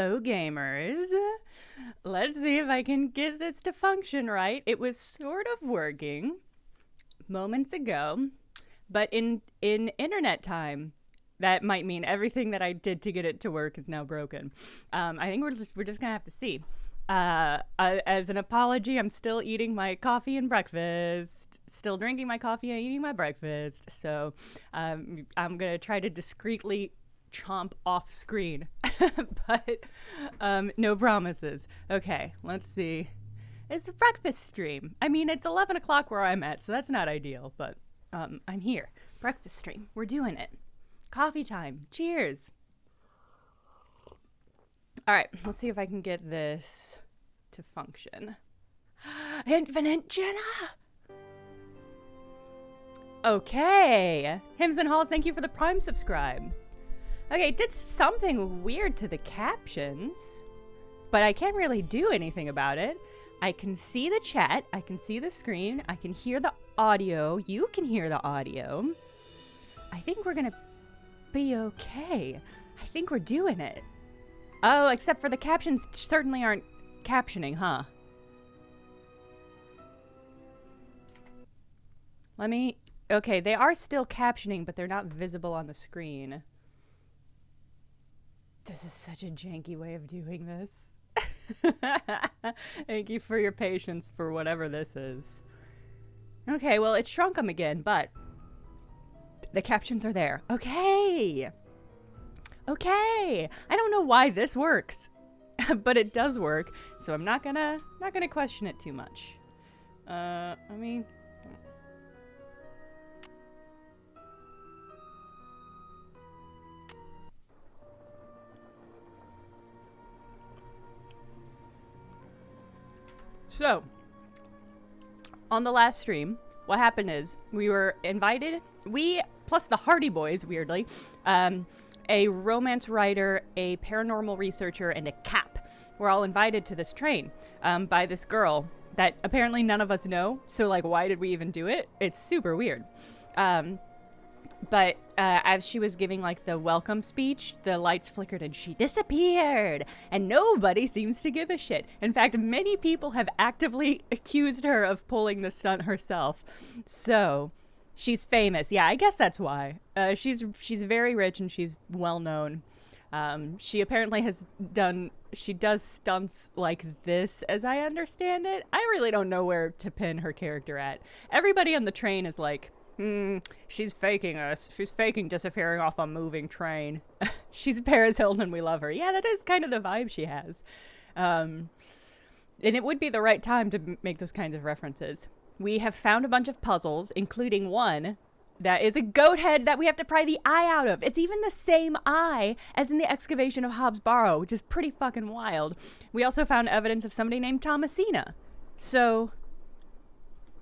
Hello, gamers. Let's see if I can get this to function right. It was sort of working moments ago, but in internet time, that might mean everything that I did to get it to work is now broken. I think we're just gonna have to see. As an apology, I'm still eating my coffee and breakfast, still drinking my coffee and eating my breakfast. So I'm gonna try to discreetly chomp off screen, but no promises. Okay, let's see. It's a breakfast stream. I mean, it's 11 o'clock where I'm at, so that's not ideal, but I'm here. Breakfast stream. We're doing it. Coffee time. Cheers. All right, let's see if I can get this to function. Infinite Jenna! Okay. Hymns and Halls, thank you for the Prime subscribe. Okay, it did something weird to the captions, but I can't really do anything about it. I can see the chat, I can see the screen, I can hear the audio, you can hear the audio. I think we're gonna be okay. I think we're doing it. Oh, except for the captions certainly aren't captioning, huh? Okay, they are still captioning, but they're not visible on the screen. This is such a janky way of doing this. Thank you for your patience for whatever this is. Okay, well, it shrunk them again, but the captions are there. Okay. Okay. I don't know why this works, but it does work, so I'm not gonna question it too much. I mean, so, on the last stream, what happened is we were invited, we, plus the Hardy Boys, weirdly, a romance writer, a paranormal researcher, and a cap were all invited to this train by this girl that apparently none of us know. So, like, why did we even do it? It's super weird. But as she was giving, like, the welcome speech, the lights flickered and she disappeared. And nobody seems to give a shit. In fact, many people have actively accused her of pulling the stunt herself. So, she's famous. Yeah, I guess that's why. She's very rich and she's well known. She apparently she does stunts like this, as I understand it. I really don't know where to pin her character at. Everybody on the train is like, she's faking us. She's faking disappearing off a moving train. She's Paris Hilton, we love her. Yeah, that is kind of the vibe she has. And it would be the right time to make those kinds of references. We have found a bunch of puzzles, including one that is a goat head that we have to pry the eye out of. It's even the same eye as in the excavation of Hobbs Barrow, which is pretty fucking wild. We also found evidence of somebody named Thomasina. So,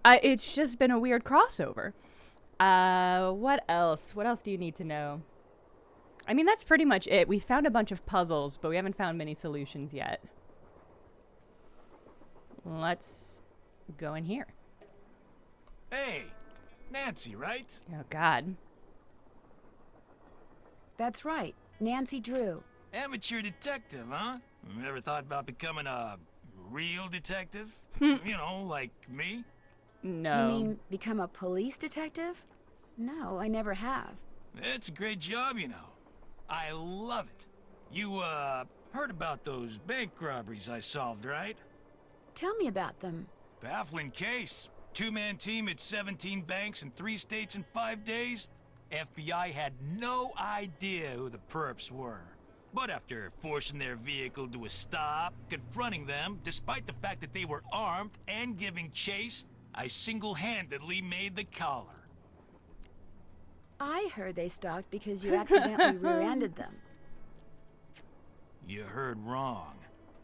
it's just been a weird crossover. What else? What else do you need to know? I mean, that's pretty much it. We found a bunch of puzzles, but we haven't found many solutions yet. Let's go in here. Hey, Nancy, right? Oh, God. That's right, Nancy Drew. Amateur detective, huh? Ever thought about becoming a real detective? You know, like me? No. You mean become a police detective? No, I never have. It's a great job, you know. I love it. You, heard about those bank robberies I solved, right? Tell me about them. Baffling case. Two-man team at 17 banks in 3 states in 5 days. FBI had no idea who the perps were. But after forcing their vehicle to a stop, confronting them, despite the fact that they were armed and giving chase, I single-handedly made the collar. I heard they stopped because you accidentally rear-ended them. You heard wrong.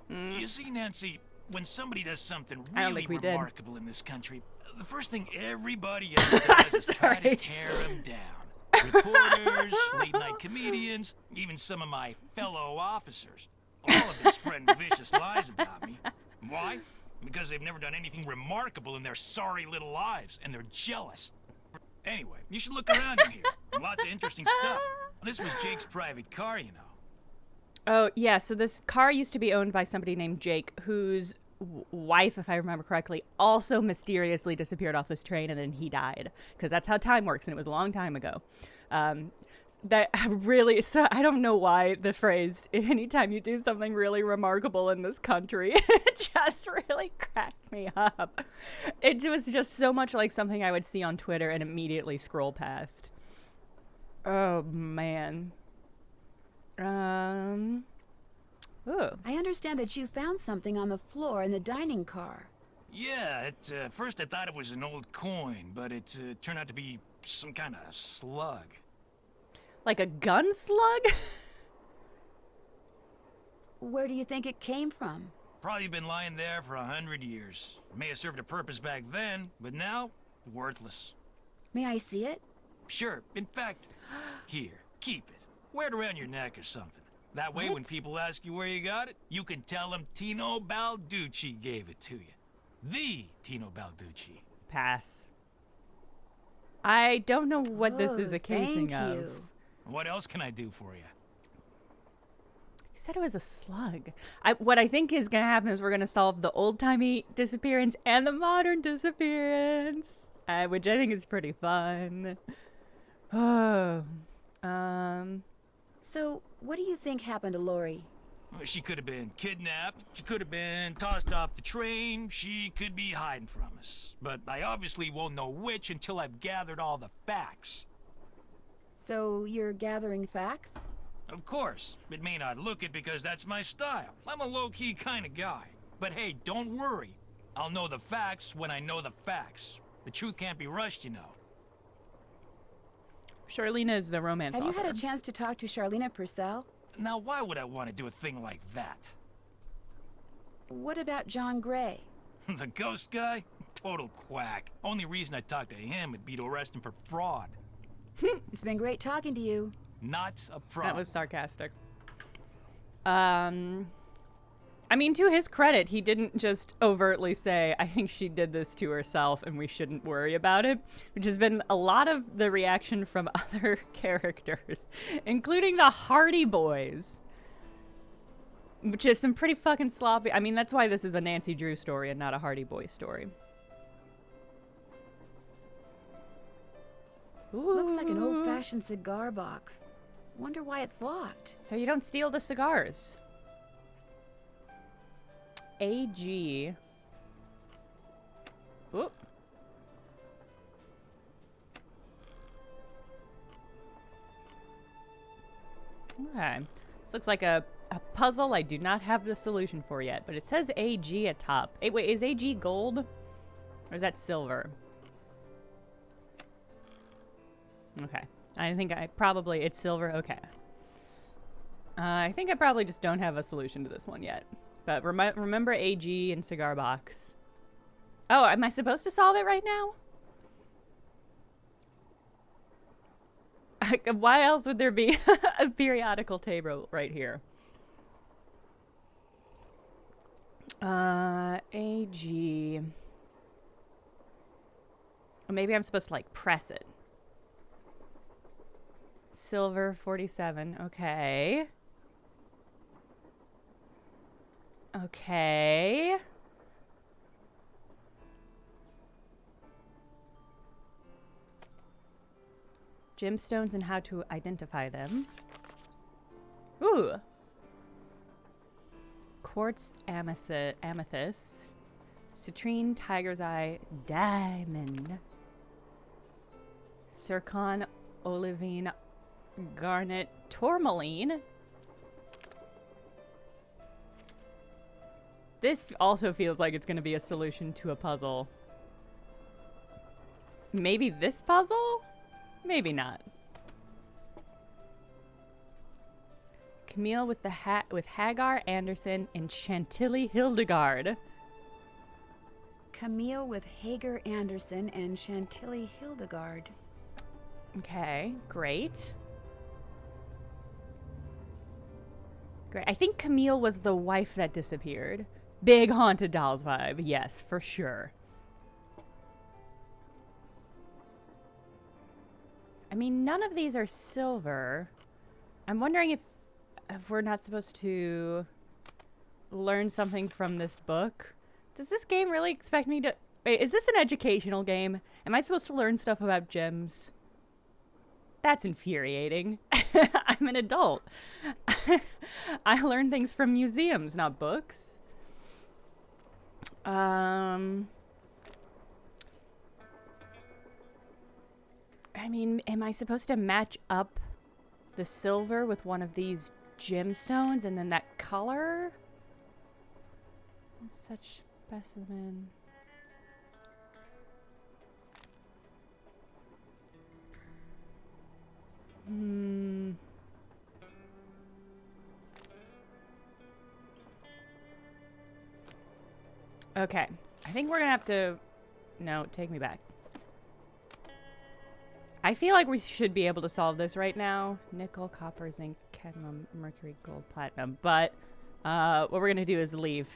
You see, Nancy, when somebody does something I don't really think we did. remarkable in this country, the first thing everybody else does is try to tear them down. Reporters, late-night comedians, even some of my fellow officers. All have been spreading vicious lies about me. Why? Because they've never done anything remarkable in their sorry little lives, and they're jealous. Anyway, you should look around in here. Lots of interesting stuff. This was Jake's private car, you know. Oh, yeah. So this car used to be owned by somebody named Jake, whose wife, if I remember correctly, also mysteriously disappeared off this train, and then he died. Because that's how time works, and it was a long time ago. That really, so I don't know why the phrase, anytime you do something really remarkable in this country, it just really cracked me up. It was just so much like something I would see on Twitter and immediately scroll past. Oh, man. Ooh. I understand that you found something on the floor in the dining car. Yeah, at first I thought it was an old coin, but it turned out to be some kind of slug. Like a gun slug? Where do you think it came from? Probably been lying there for 100 years. May have served a purpose back then, but now, worthless. May I see it? Sure, in fact, here, keep it. Wear it around your neck or something. That way, when people ask you where you got it, you can tell them Tino Balducci gave it to you. The Tino Balducci. Pass. I don't know what this is a casing thank of. you. What else can I do for you? He said it was a slug. What I think is going to happen is we're going to solve the old-timey disappearance and the modern disappearance, which I think is pretty fun. Oh. So, what do you think happened to Lori? Well, she could have been kidnapped. She could have been tossed off the train. She could be hiding from us. But I obviously won't know which until I've gathered all the facts. So, you're gathering facts? Of course. It may not look it because that's my style. I'm a low-key kind of guy. But hey, don't worry. I'll know the facts when I know the facts. The truth can't be rushed, you know. Charlena is the romance Have author. you had a chance to talk to Charlena Purcell? Now, why would I want to do a thing like that? What about John Gray? The ghost guy? Total quack. Only reason I'd talk to him would be to arrest him for fraud. It's been great talking to you. Not a problem. That was sarcastic. I mean, to his credit, he didn't just overtly say, I think she did this to herself and we shouldn't worry about it, which has been a lot of the reaction from other characters, including the Hardy Boys, which is some pretty fucking sloppy. I mean, that's why this is a Nancy Drew story and not a Hardy Boy story. Ooh. Looks like an old-fashioned cigar box. Wonder why it's locked. So you don't steal the cigars. AG. Whoop. Okay. This looks like a puzzle I do not have the solution for yet, but it says AG at top. Hey, wait, is AG gold? Or is that silver? Okay. I think it's silver. Okay. I think I probably just don't have a solution to this one yet. But remember AG and cigar box. Oh, am I supposed to solve it right now? Why else would there be a periodical table right here? AG. Or maybe I'm supposed to like press it. Silver 47. Okay. Okay. Gemstones and how to identify them. Ooh. Quartz amethyst. Citrine, tiger's eye, diamond. Zircon, olivine, garnet, tourmaline. This also feels like it's going to be a solution to a puzzle. Maybe this puzzle? Maybe not. Camille with the with Hagar Anderson and Chantilly Hildegard. Camille with Hagar Anderson and Chantilly Hildegard. Okay, great. Great. I think Camille was the wife that disappeared. Big haunted dolls vibe. Yes, for sure. I mean, none of these are silver. I'm wondering if if we're not supposed to learn something from this book, does this game really expect me to... Wait, is this an educational game? Am I supposed to learn stuff about gems? That's infuriating. I'm an adult. I learn things from museums, not books. I mean, am I supposed to match up the silver with one of these gemstones and then that color? Such specimen. Okay. I think we're gonna have to... No, take me back. I feel like we should be able to solve this right now. Nickel, copper, zinc, cadmium, mercury, gold, platinum. But what we're going to do is leave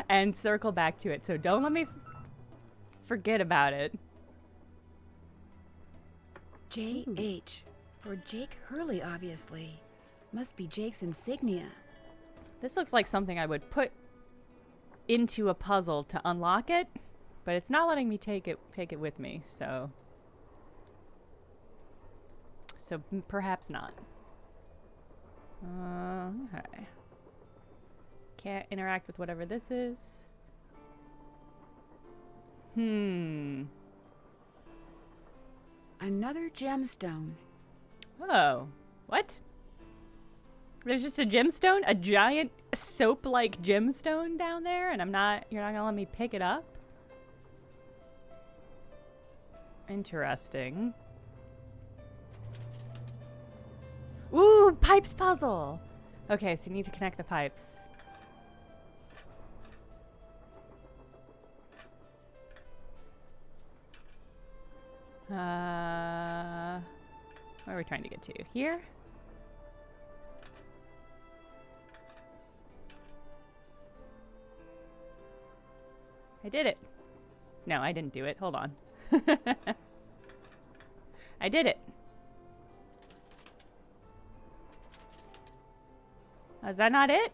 and circle back to it. So don't let me forget about it. J.H. For Jake Hurley, obviously. Must be Jake's insignia. This looks like something I would put into a puzzle to unlock it, but it's not letting me take it with me, so perhaps not. Okay. Can't interact with whatever this is. Another gemstone. Oh, what? There's just a gemstone? A giant soap-like gemstone down there, and you're not gonna let me pick it up? Interesting. Ooh, pipes puzzle! Okay, so you need to connect the pipes. Where are we trying to get to? Here? I did it. No, I didn't do it. Hold on. I did it. Is that not it?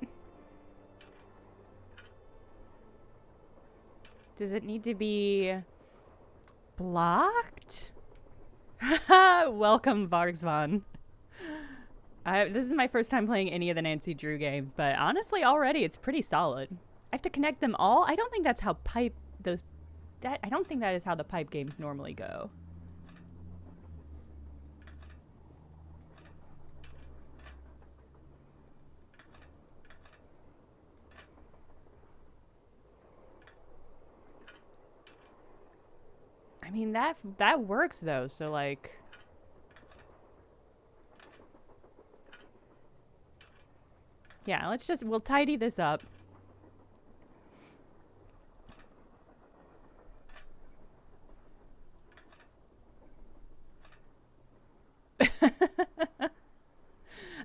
Does it need to be blocked? Welcome, Vargsvan. This is my first time playing any of the Nancy Drew games, but honestly, already it's pretty solid. I have to connect them all? I don't think that's how I don't think that is how the pipe games normally go. I mean, that works though, so like... Yeah, we'll tidy this up.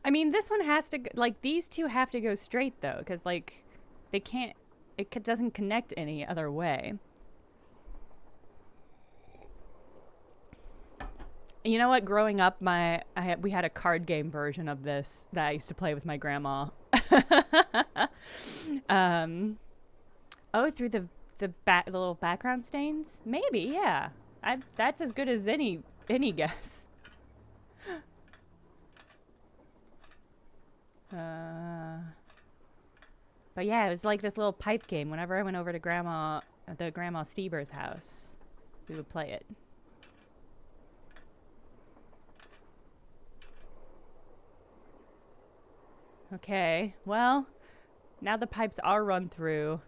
I mean, this one has to, like, these two have to go straight though, because like, they can't, it doesn't connect any other way. You know what? Growing up, we had a card game version of this that I used to play with my grandma. Oh, through the little background stains? Maybe, yeah. That's as good as any guess. But yeah, it was like this little pipe game. Whenever I went over to Grandma Stoeber's house, we would play it. Okay, well, now the pipes are run through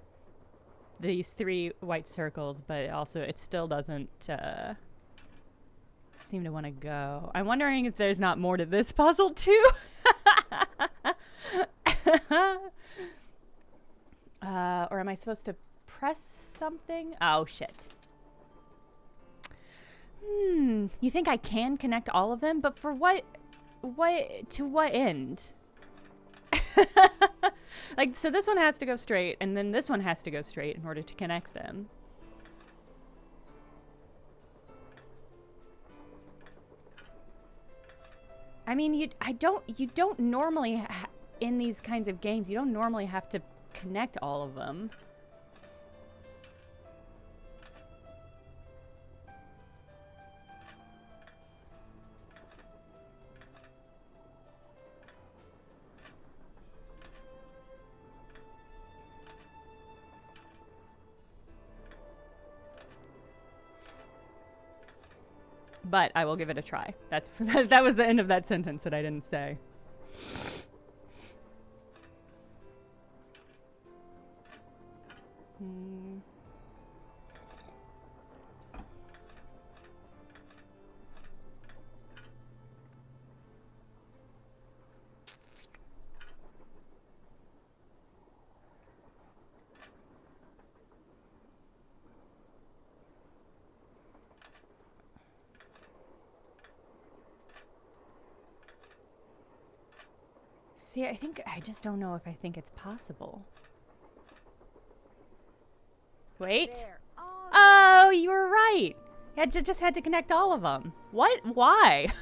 these 3 white circles, but also it still doesn't seem to want to go. I'm wondering if there's not more to this puzzle too. Or am I supposed to press something? Oh, shit. You think I can connect all of them? But for what to what end? Like, so this one has to go straight, and then this one has to go straight in order to connect them. I mean, you don't normally in these kinds of games, you don't normally have to connect all of them. But I will give it a try. That was the end of that sentence that I didn't say. See, I just don't know if I think it's possible. Wait. Oh, you were right. Just had to connect all of them. What? Why?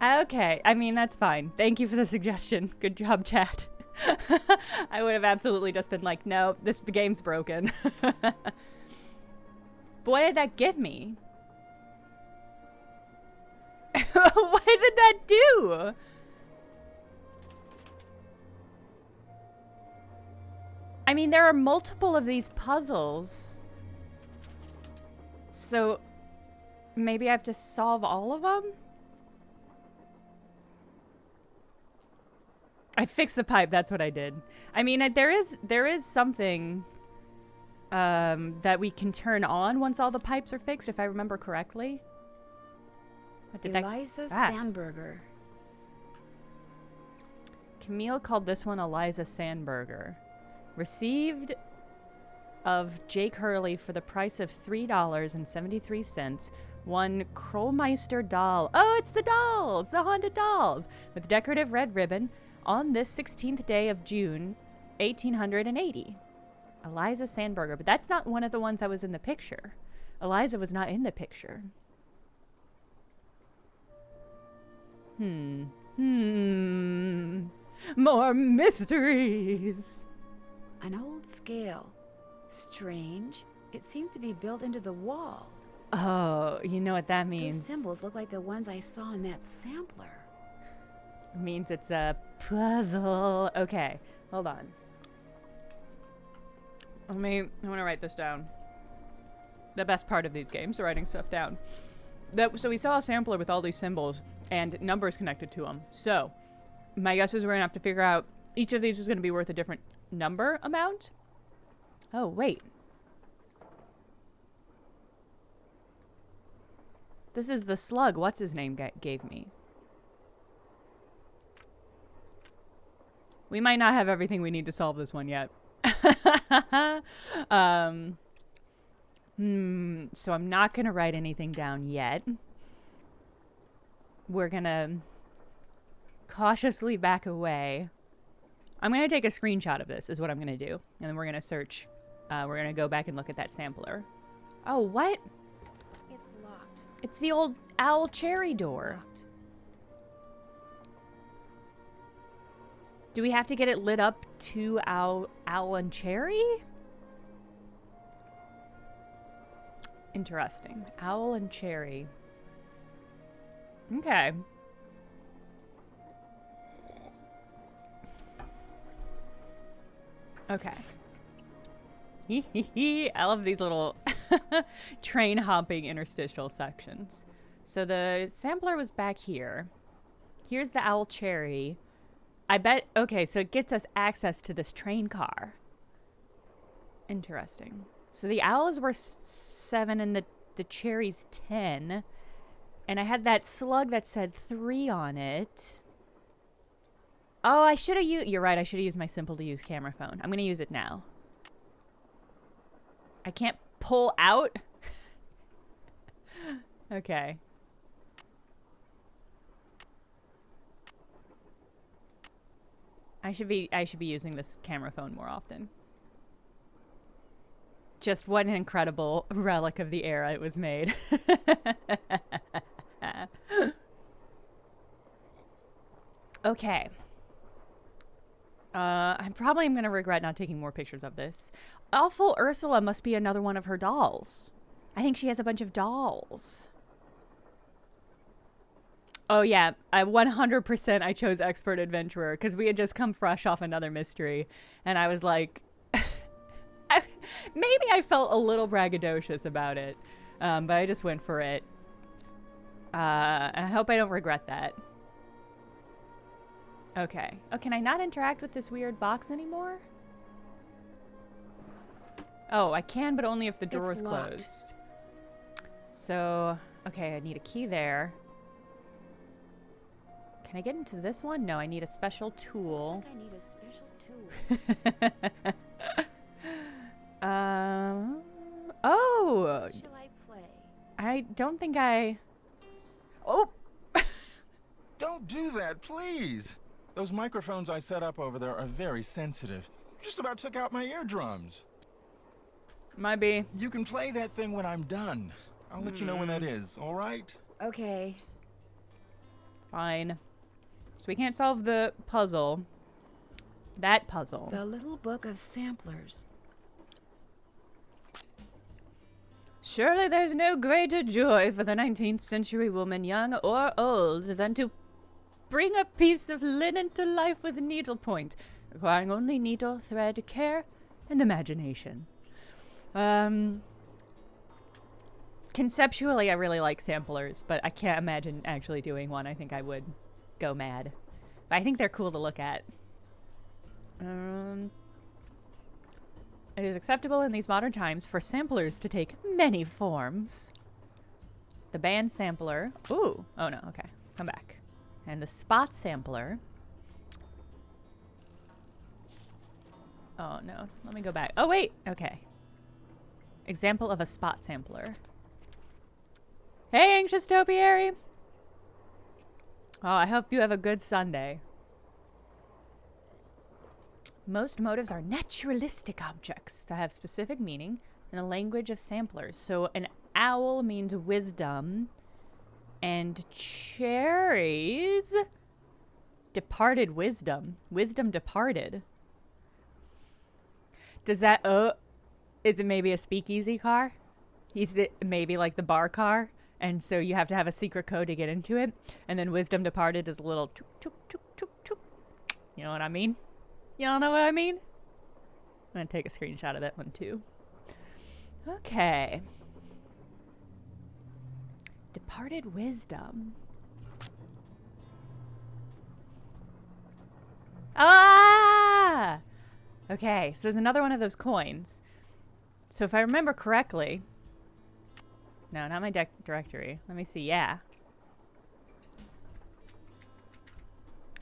Okay. I mean, that's fine. Thank you for the suggestion. Good job, chat. I would have absolutely just been like, no, the game's broken. But what did that give me? What did that do? I mean, there are multiple of these puzzles. So maybe I have to solve all of them? I fixed the pipe, that's what I did. I mean, there is something that we can turn on once all the pipes are fixed, if I remember correctly. What did Eliza Sandberger. Camille called this one Eliza Sandberger. Received of Jake Hurley for the price of $3.73. One Krollmeister doll. Oh, it's the dolls! The haunted dolls! With decorative red ribbon on this 16th day of June, 1880. Eliza Sandberger. But that's not one of the ones that was in the picture. Eliza was not in the picture. More mysteries. An old scale. Strange. It seems to be built into the wall. Oh, you know what that means. Those symbols look like the ones I saw in that sampler. It means it's a puzzle. Okay, hold on. I want to write this down. The best part of these games, writing stuff down. So we saw a sampler with all these symbols and numbers connected to them. So my guess is we're going to have to figure out each of these is going to be worth a different number amount. Oh, wait. This is the slug. What's his name gave me? We might not have everything we need to solve this one yet. So I'm not going to write anything down yet. We're going to cautiously back away. I'm going to take a screenshot of this is what I'm going to do. And then we're going to search. We're going to go back and look at that sampler. Oh, what? It's locked. It's the old owl cherry door. Locked. Do we have to get it lit up to owl and cherry? Interesting. Owl and cherry. Okay. Okay. I love these little train hopping interstitial sections. So the sampler was back here. Here's the owl cherry. I bet, okay, so it gets us access to this train car. Interesting. So the owls were 7 and the cherry's 10. And I had that slug that said 3 on it. Oh, I should have used... You're right, I should have used my simple-to-use camera phone. I'm going to use it now. I can't pull out? Okay. I should be using this camera phone more often. Just what an incredible relic of the era it was made. Okay. I'm probably going to regret not taking more pictures of this. Awful Ursula must be another one of her dolls. I think she has a bunch of dolls. Oh, yeah. 100% I chose Expert Adventurer because we had just come fresh off another mystery. And I was like... maybe I felt a little braggadocious about it. But I just went for it. I hope I don't regret that. Okay. Oh, can I not interact with this weird box anymore? Oh, I can, but only if the door is closed. So, okay, I need a key there. Can I get into this one? No, I need a special tool. I need a special tool. Oh! Shall I play? I don't think I... Oh! Don't do that, please. Those microphones I set up over there are very sensitive. Just about took out my eardrums. Might be. You can play that thing when I'm done. I'll let you know when that is, all right? Okay. Fine. So we can't solve the puzzle. That puzzle. The Little Book of Samplers. Surely there's no greater joy for the 19th century woman, young or old, than to bring a piece of linen to life with needlepoint, requiring only needle, thread, care, and imagination. Conceptually, I really like samplers, but I can't imagine actually doing one. I think I would go mad. But I think they're cool to look at. It is acceptable in these modern times for samplers to take many forms. The band sampler. Ooh. Oh, no. Okay. Come back. And the spot sampler. Oh, no. Let me go back. Oh, wait. Okay. Example of a spot sampler. Hey, anxious topiary. Oh, I hope you have a good Sunday. Most motives are naturalistic objects that have specific meaning in the language of samplers. So an owl means wisdom, and cherries, departed wisdom. Wisdom departed. Does that, is it maybe a speakeasy car? Is it maybe like the bar car? And so you have to have a secret code to get into it. And then wisdom departed is a little tuk, tuk, tuk, tuk, tuk. You know what I mean? Y'all know what I mean? I'm going to take a screenshot of that one too. Okay. Departed wisdom. Ah! Okay, so there's another one of those coins. So if I remember correctly... No, not my directory. Let me see. Yeah.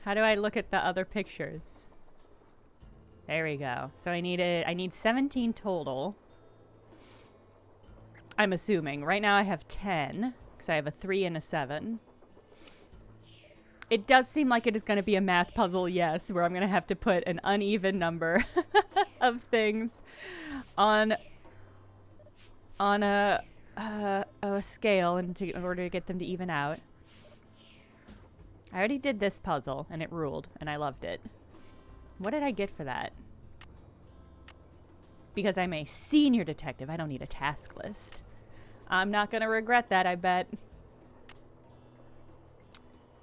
How do I look at the other pictures? There we go. So I need 17 total. I'm assuming. Right now I have 10, because I have a 3 and a 7. It does seem like it is going to be a math puzzle, yes, where I'm going to have to put an uneven number of things on a scale in order to get them to even out. I already did this puzzle, and it ruled, and I loved it. What did I get for that? Because I'm a senior detective, I don't need a task list. I'm not going to regret that, I bet.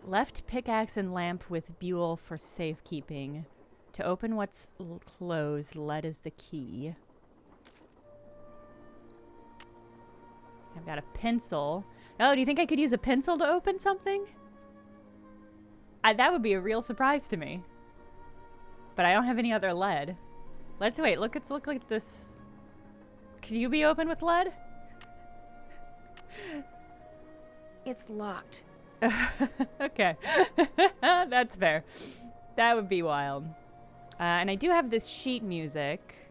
Left pickaxe and lamp with Buell for safekeeping. To open what's closed, lead is the key. I've got a pencil. Oh, do you think I could use a pencil to open something? That would be a real surprise to me. But I don't have any other lead. Let's wait. Let's look at this. Could you be open with lead? It's locked. Okay. That's fair. That would be wild. And I do have this sheet music.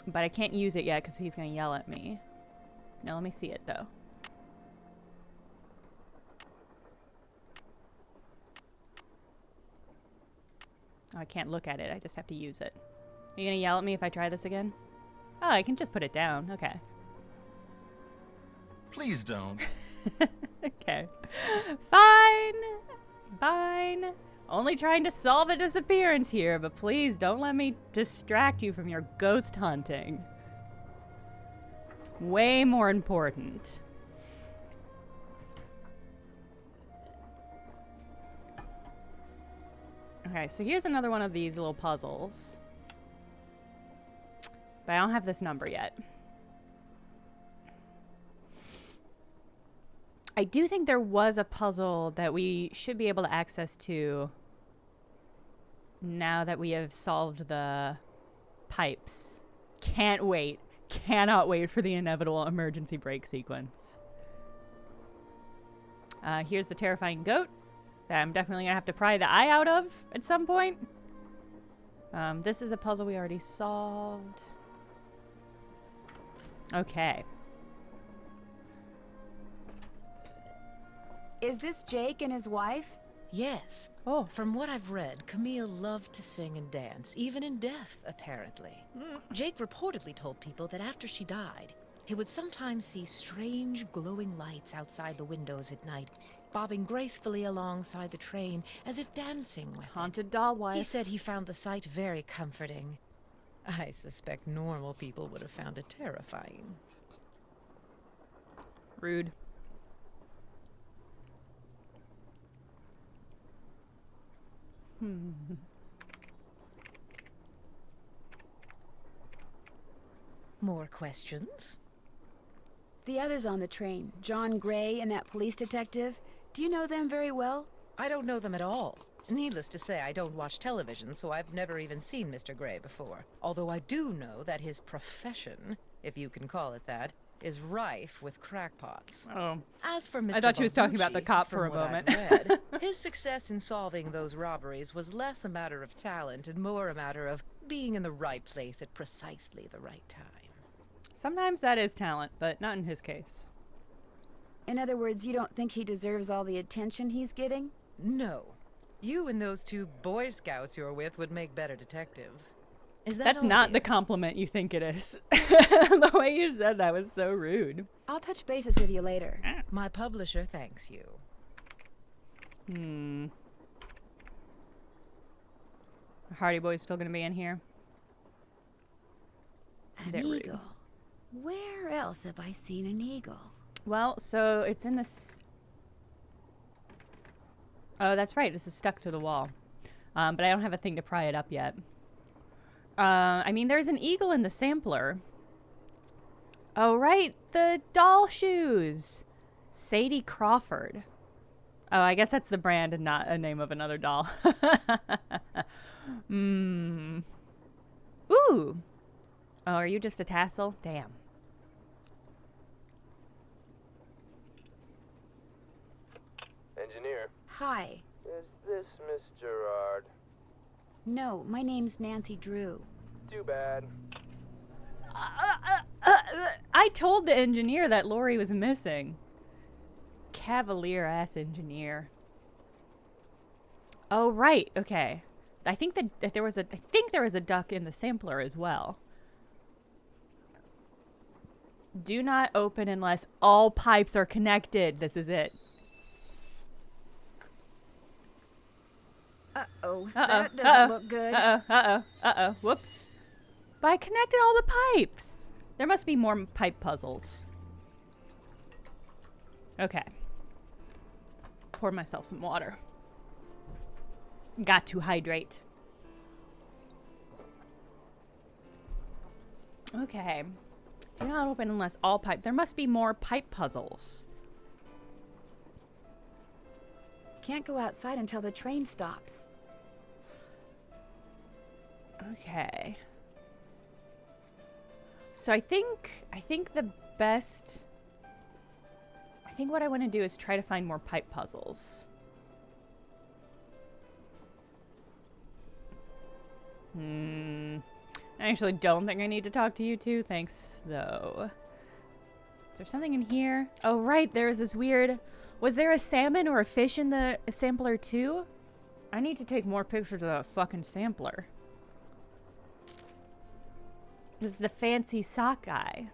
But I can't use it yet because he's going to yell at me. Now let me see it, though. Oh, I can't look at it. I just have to use it. Are you going to yell at me if I try this again? Oh, I can just put it down. Okay. Please don't. Okay. Fine. Fine. Only trying to solve a disappearance here, but please don't let me distract you from your ghost hunting. Way more important. Okay, so here's another one of these little puzzles. But I don't have this number yet. I do think there was a puzzle that we should be able to access to now that we have solved the pipes. Can't wait. Cannot wait for the inevitable emergency brake sequence. Here's the terrifying goat that I'm definitely gonna have to pry the eye out of at some point. This is a puzzle we already solved. Okay. Is this Jake and his wife? Yes. Oh. From what I've read, Camille loved to sing and dance, even in death, apparently. Jake reportedly told people that after she died, he would sometimes see strange glowing lights outside the windows at night, bobbing gracefully alongside the train as if dancing with it. Haunted doll wife. He said he found the sight very comforting. I suspect normal people would have found it terrifying. Rude. More questions? The others on the train, John Gray and that police detective, do you know them very well? I don't know them at all. Needless to say, I don't watch television, so I've never even seen Mr. Gray before. Although I do know that his profession, if you can call it that, is rife with crackpots. Oh. As for Mr. I thought she was talking about the Balducci, cop for from a what moment. I've read, his success in solving those robberies was less a matter of talent and more a matter of being in the right place at precisely the right time. Sometimes that is talent, but not in his case. In other words, you don't think he deserves all the attention he's getting? No. You and those two Boy Scouts you're with would make better detectives. Is that That's all, not dear? the compliment you think it is. The way you said that was so rude. I'll touch bases with you later. My publisher thanks you. Hardy Boy's still gonna be in here. An They're rude. eagle. Where else have I seen an eagle? Well, so it's in this. Oh, that's right. This is stuck to the wall. But I don't have a thing to pry it up yet. I mean, there's an eagle in the sampler. Oh, right. The doll shoes. Sadie Crawford. Oh, I guess that's the brand and not a name of another doll. Ooh. Oh, are you just a tassel? Damn. Engineer. Hi. Is this Miss Girard? No, my name's Nancy Drew. Too bad. I told the engineer that Lori was missing. Cavalier ass engineer. Oh right, okay. I think that there was a duck in the sampler as well. Do not open unless all pipes are connected. This is it. Uh-oh. Uh-oh. That doesn't look good. Uh-oh. Whoops. But I connected all the pipes. There must be more pipe puzzles. Okay. Pour myself some water. Got to hydrate. Okay. Do not open unless all pipe. There must be more pipe puzzles. Can't go outside until the train stops. Okay. So I think the best. I think what I want to do is try to find more pipe puzzles. I actually don't think I need to talk to you two. Thanks, though. Is there something in here? Oh, right. There is this weird. Was there a salmon or a fish in the sampler, too? I need to take more pictures of that fucking sampler. This is the fancy sock guy.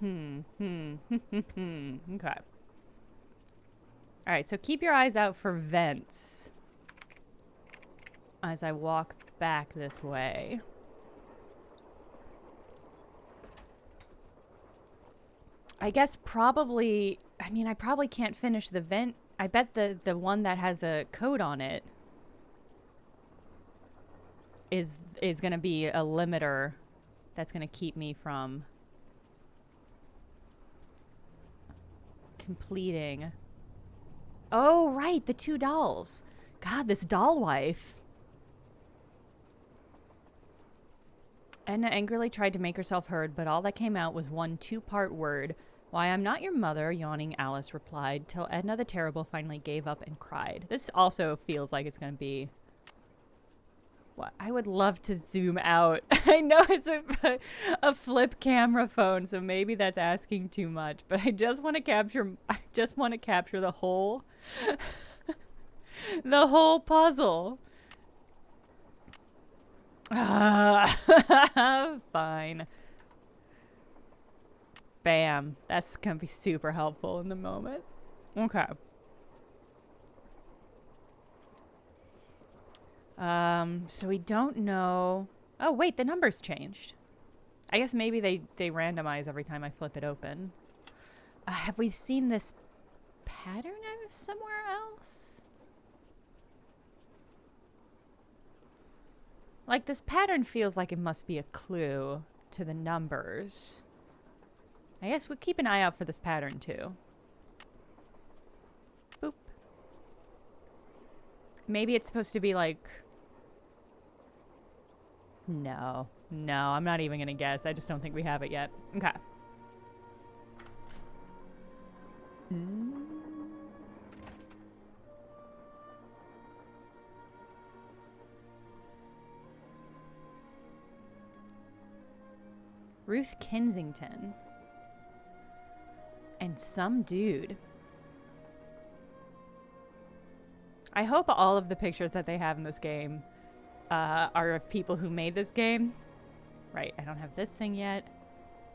Okay. Alright, so keep your eyes out for vents as I walk back this way. I guess probably, I mean, I probably can't finish the vent. I bet the one that has a code on it is going to be a limiter that's going to keep me from completing. Oh, right, the 2 dolls. God, this doll wife. Edna angrily tried to make herself heard, but all that came out was one 2-part word. Why, I'm not your mother, yawning Alice replied, till Edna the Terrible finally gave up and cried. This also feels like it's going to be... What? I would love to zoom out. I know it's a flip camera phone, so maybe that's asking too much, but I just want to capture the whole the whole puzzle. Fine. Bam. That's gonna be super helpful in the moment. Okay. So we don't know. Oh, wait, the numbers changed. I guess maybe they randomize every time I flip it open. Have we seen this pattern somewhere else? Like, this pattern feels like it must be a clue to the numbers. I guess we'll keep an eye out for this pattern, too. Boop. Maybe it's supposed to be, like... No, I'm not even gonna guess. I just don't think we have it yet. Okay. Ruth Kensington. And some dude. I hope all of the pictures that they have in this game are of people who made this game. Right, I don't have this thing yet.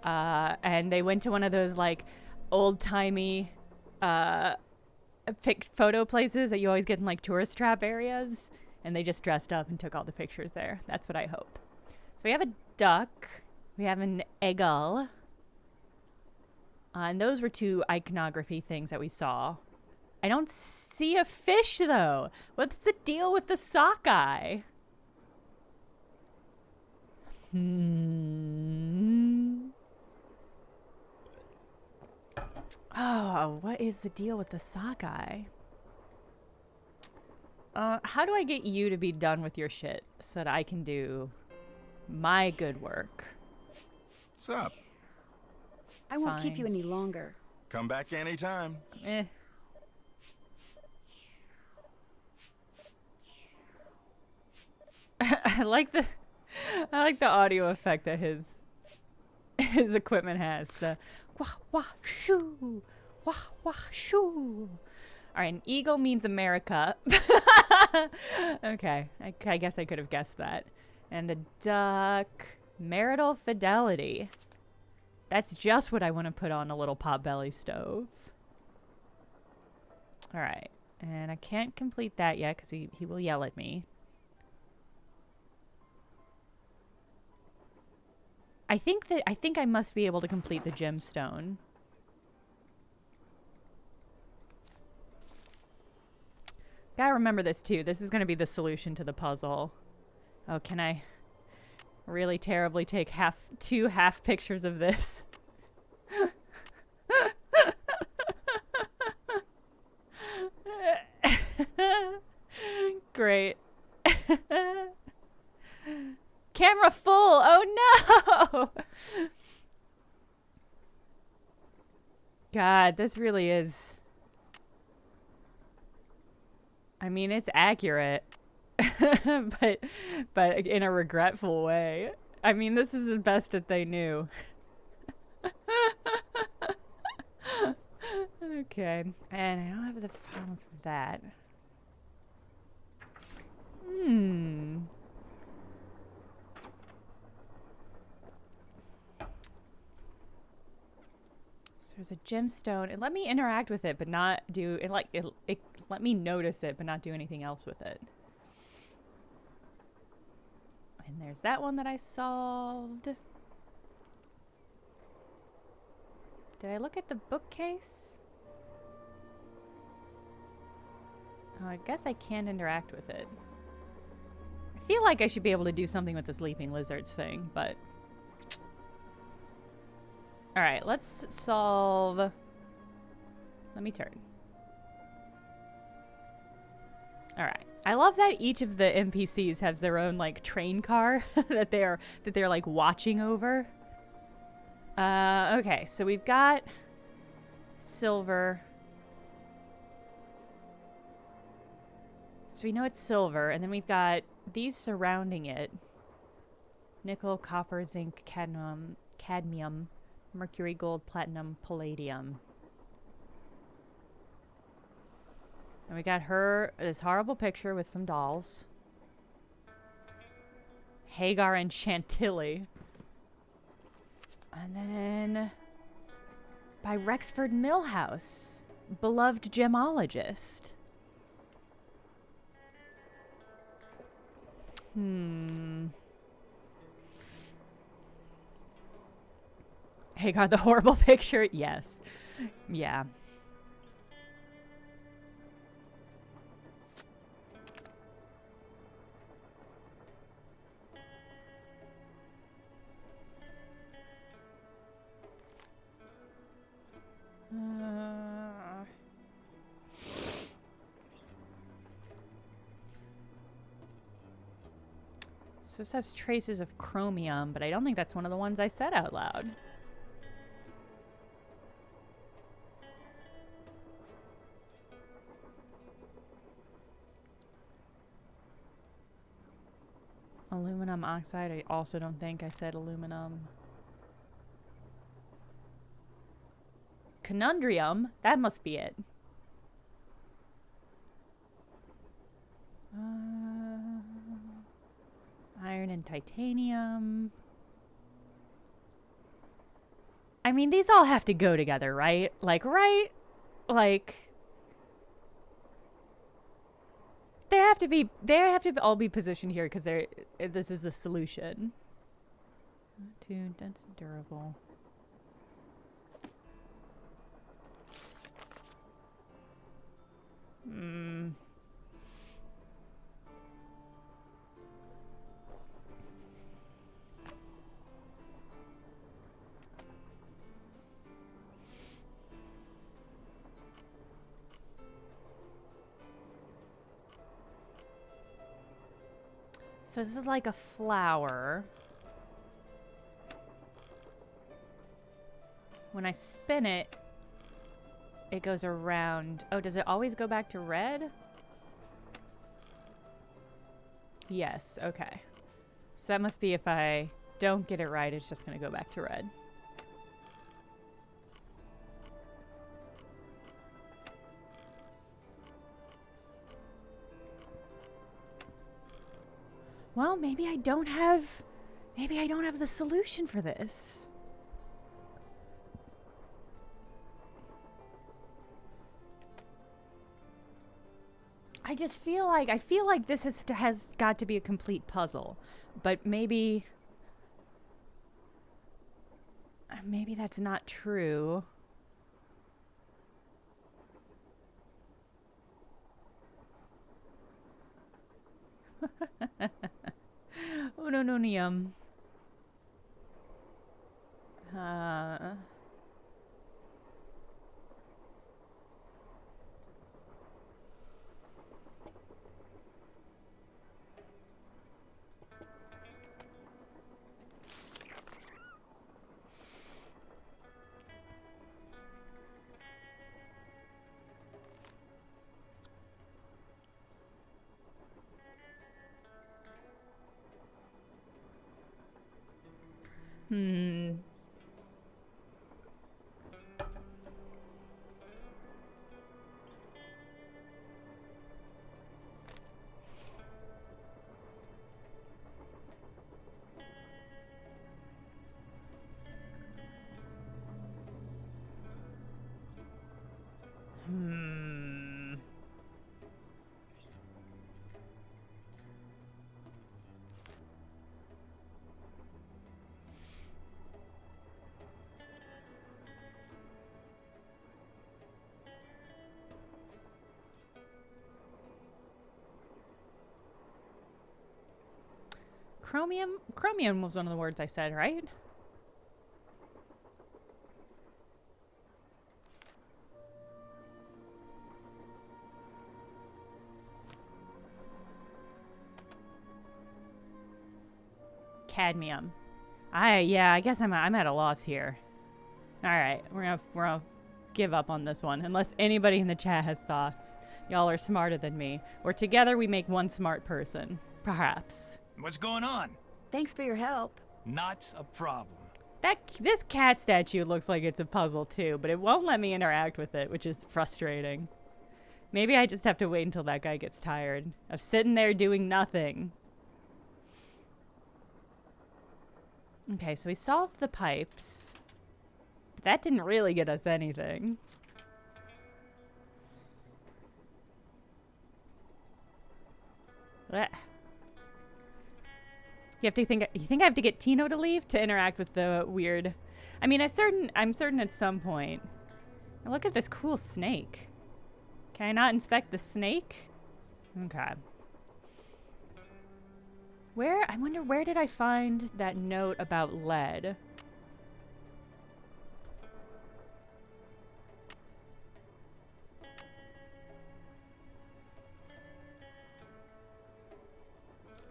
And they went to one of those, like, old-timey photo places that you always get in, like, tourist trap areas. And they just dressed up and took all the pictures there. That's what I hope. So we have a duck. We have an eagle. And those were 2 iconography things that we saw. I don't see a fish, though. What's the deal with the sockeye? Oh, what is the deal with the sockeye? How do I get you to be done with your shit so that I can do my good work? What's up? I won't keep Fine. you any longer. Come back anytime. I like the audio effect that his equipment has. The wah wah shoo, wah wah shoo. All right, an eagle means America. Okay, I guess I could have guessed that. And a duck, marital fidelity. That's just what I want to put on a little potbelly stove. All right, and I can't complete that yet because he will yell at me. I think I must be able to complete the gemstone. Gotta remember this too. This is gonna be the solution to the puzzle. Oh, can I really terribly take 2 half pictures of this? Great. Camera full. Oh no. God, this really is. I mean, it's accurate. but in a regretful way. I mean, this is the best that they knew. Okay, and I don't have the file for that. there's a gemstone. It let me interact with it, but not do it. Like it let me notice it, but not do anything else with it. And there's that one that I solved. Did I look at the bookcase? Oh, I guess I can't interact with it. I feel like I should be able to do something with the sleeping lizards thing, but... Alright, let's solve... Let me turn. Alright. I love that each of the NPCs has their own, like, train car that they're like, watching over. Okay, so we've got silver. So we know it's silver, and then we've got these surrounding it. Nickel, copper, zinc, cadmium, mercury, gold, platinum, palladium. And we got this horrible picture with some dolls. Hagar and Chantilly. And then by Rexford Millhouse, beloved gemologist. Hagar, the horrible picture? Yes. Yeah. So this has traces of chromium, but I don't think that's one of the ones I said out loud. Aluminum oxide, I also don't think I said aluminum. Conundrum, that must be it. Iron and titanium. I mean, these all have to go together, right? Like, right? Like, they have to all be positioned here because this is the solution. Dude, that's durable. So this is like a flower. When I spin it, it goes around. Oh, does it always go back to red? Yes, okay. So that must be if I don't get it right, it's just going to go back to red. Well, maybe I don't have the solution for this. I feel like this has got to be a complete puzzle, but maybe that's not true. Unononium. Chromium? Chromium was one of the words I said, right? Cadmium. Yeah, I guess I'm at a loss here. All right, we're gonna give up on this one unless anybody in the chat has thoughts. Y'all are smarter than me. Or together we make one smart person, perhaps. What's going on? Thanks for your help. Not a problem. This cat statue looks like it's a puzzle too, but it won't let me interact with it, which is frustrating. Maybe I just have to wait until that guy gets tired of sitting there doing nothing. Okay, so we solved the pipes. But that didn't really get us anything. Blech. You think I have to get Tino to leave to interact with the weird... I mean, I'm certain at some point. Now look at this cool snake. Can I not inspect the snake? Okay. I wonder, where did I find that note about lead?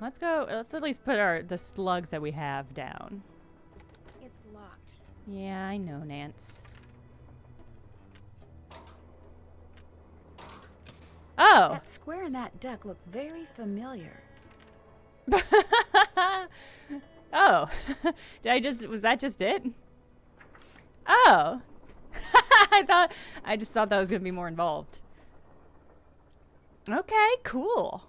Let's at least put the slugs that we have down. It's locked. Yeah, I know, Nance. Oh! That square and that duck look very familiar. Oh. Was that just it? Oh. I just thought that was going to be more involved. Okay, cool.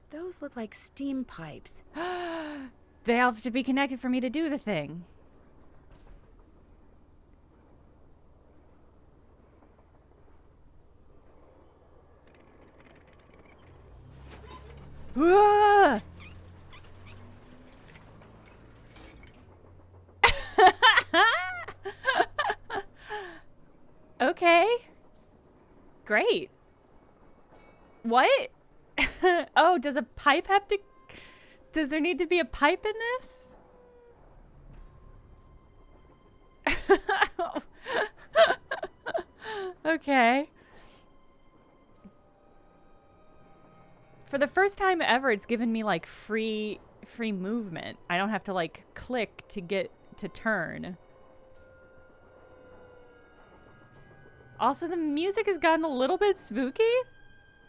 Those look like steam pipes. They have to be connected for me to do the thing. Whoa! Okay. Great. What? Oh, does there need to be a pipe in this? Okay. For the first time ever, it's given me like free movement. I don't have to like click to get to turn. Also, the music has gotten a little bit spooky.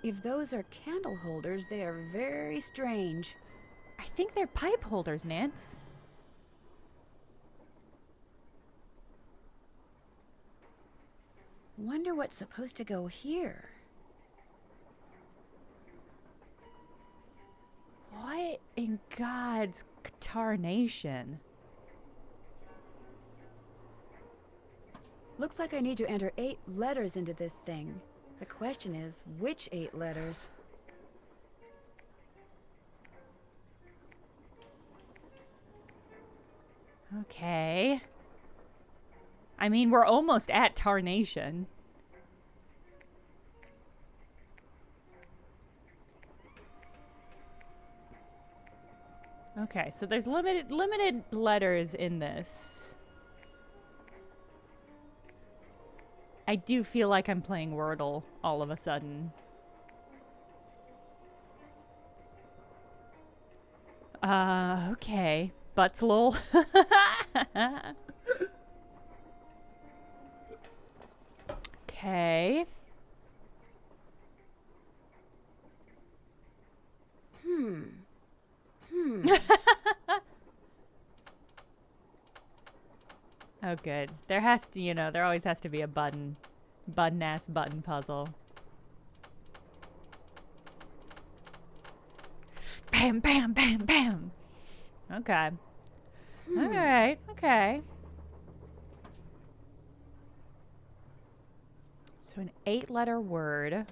If those are candle holders, they are very strange. I think they're pipe holders, Nance. Wonder what's supposed to go here. What in God's tarnation? Looks like I need to enter 8 letters into this thing. The question is, which 8 letters? Okay. I mean, we're almost at tarnation. Okay, so there's limited letters in this. I do feel like I'm playing Wordle all of a sudden. Okay. Butts lol. Okay. Oh, good. There has to, there always has to be a button-ass button puzzle. Bam, bam, bam, bam. Okay. Alright, okay. So an 8-letter word.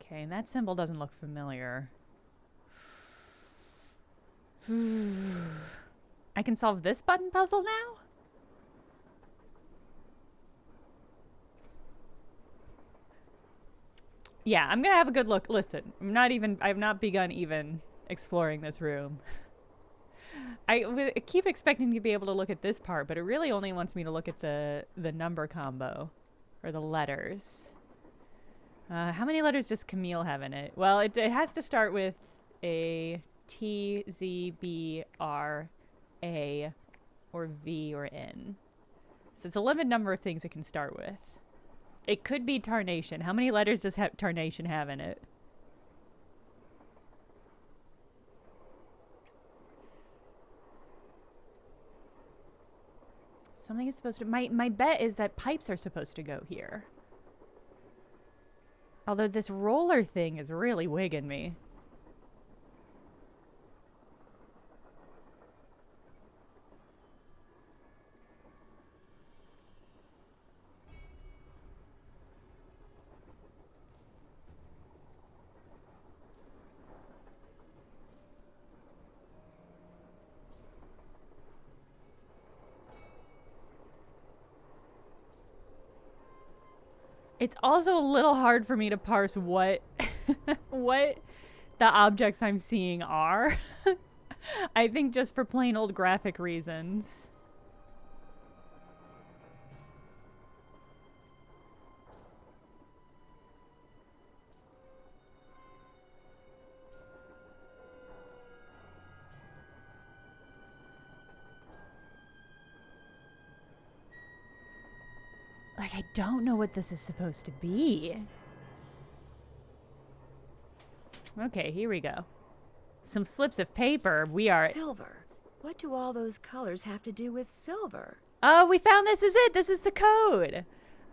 Okay, and that symbol doesn't look familiar. I can solve this button puzzle now? Yeah, I'm gonna have a good look. Listen, I've not begun even exploring this room. I keep expecting to be able to look at this part, but it really only wants me to look at the number combo, or the letters. How many letters does Camille have in it? Well, it has to start with a T, Z, B, R, A, or V, or N. So it's a limited number of things it can start with. It could be Tarnation. How many letters does Tarnation have in it? Something is supposed to... My bet is that pipes are supposed to go here. Although this roller thing is really wigging me. It's also a little hard for me to parse what what the objects I'm seeing are. I think just for plain old graphic reasons. Like, I don't know what this is supposed to be. Okay, here we go. Some slips of paper. We are... Silver. What do all those colors have to do with silver? Oh, we found this is it. This is the code.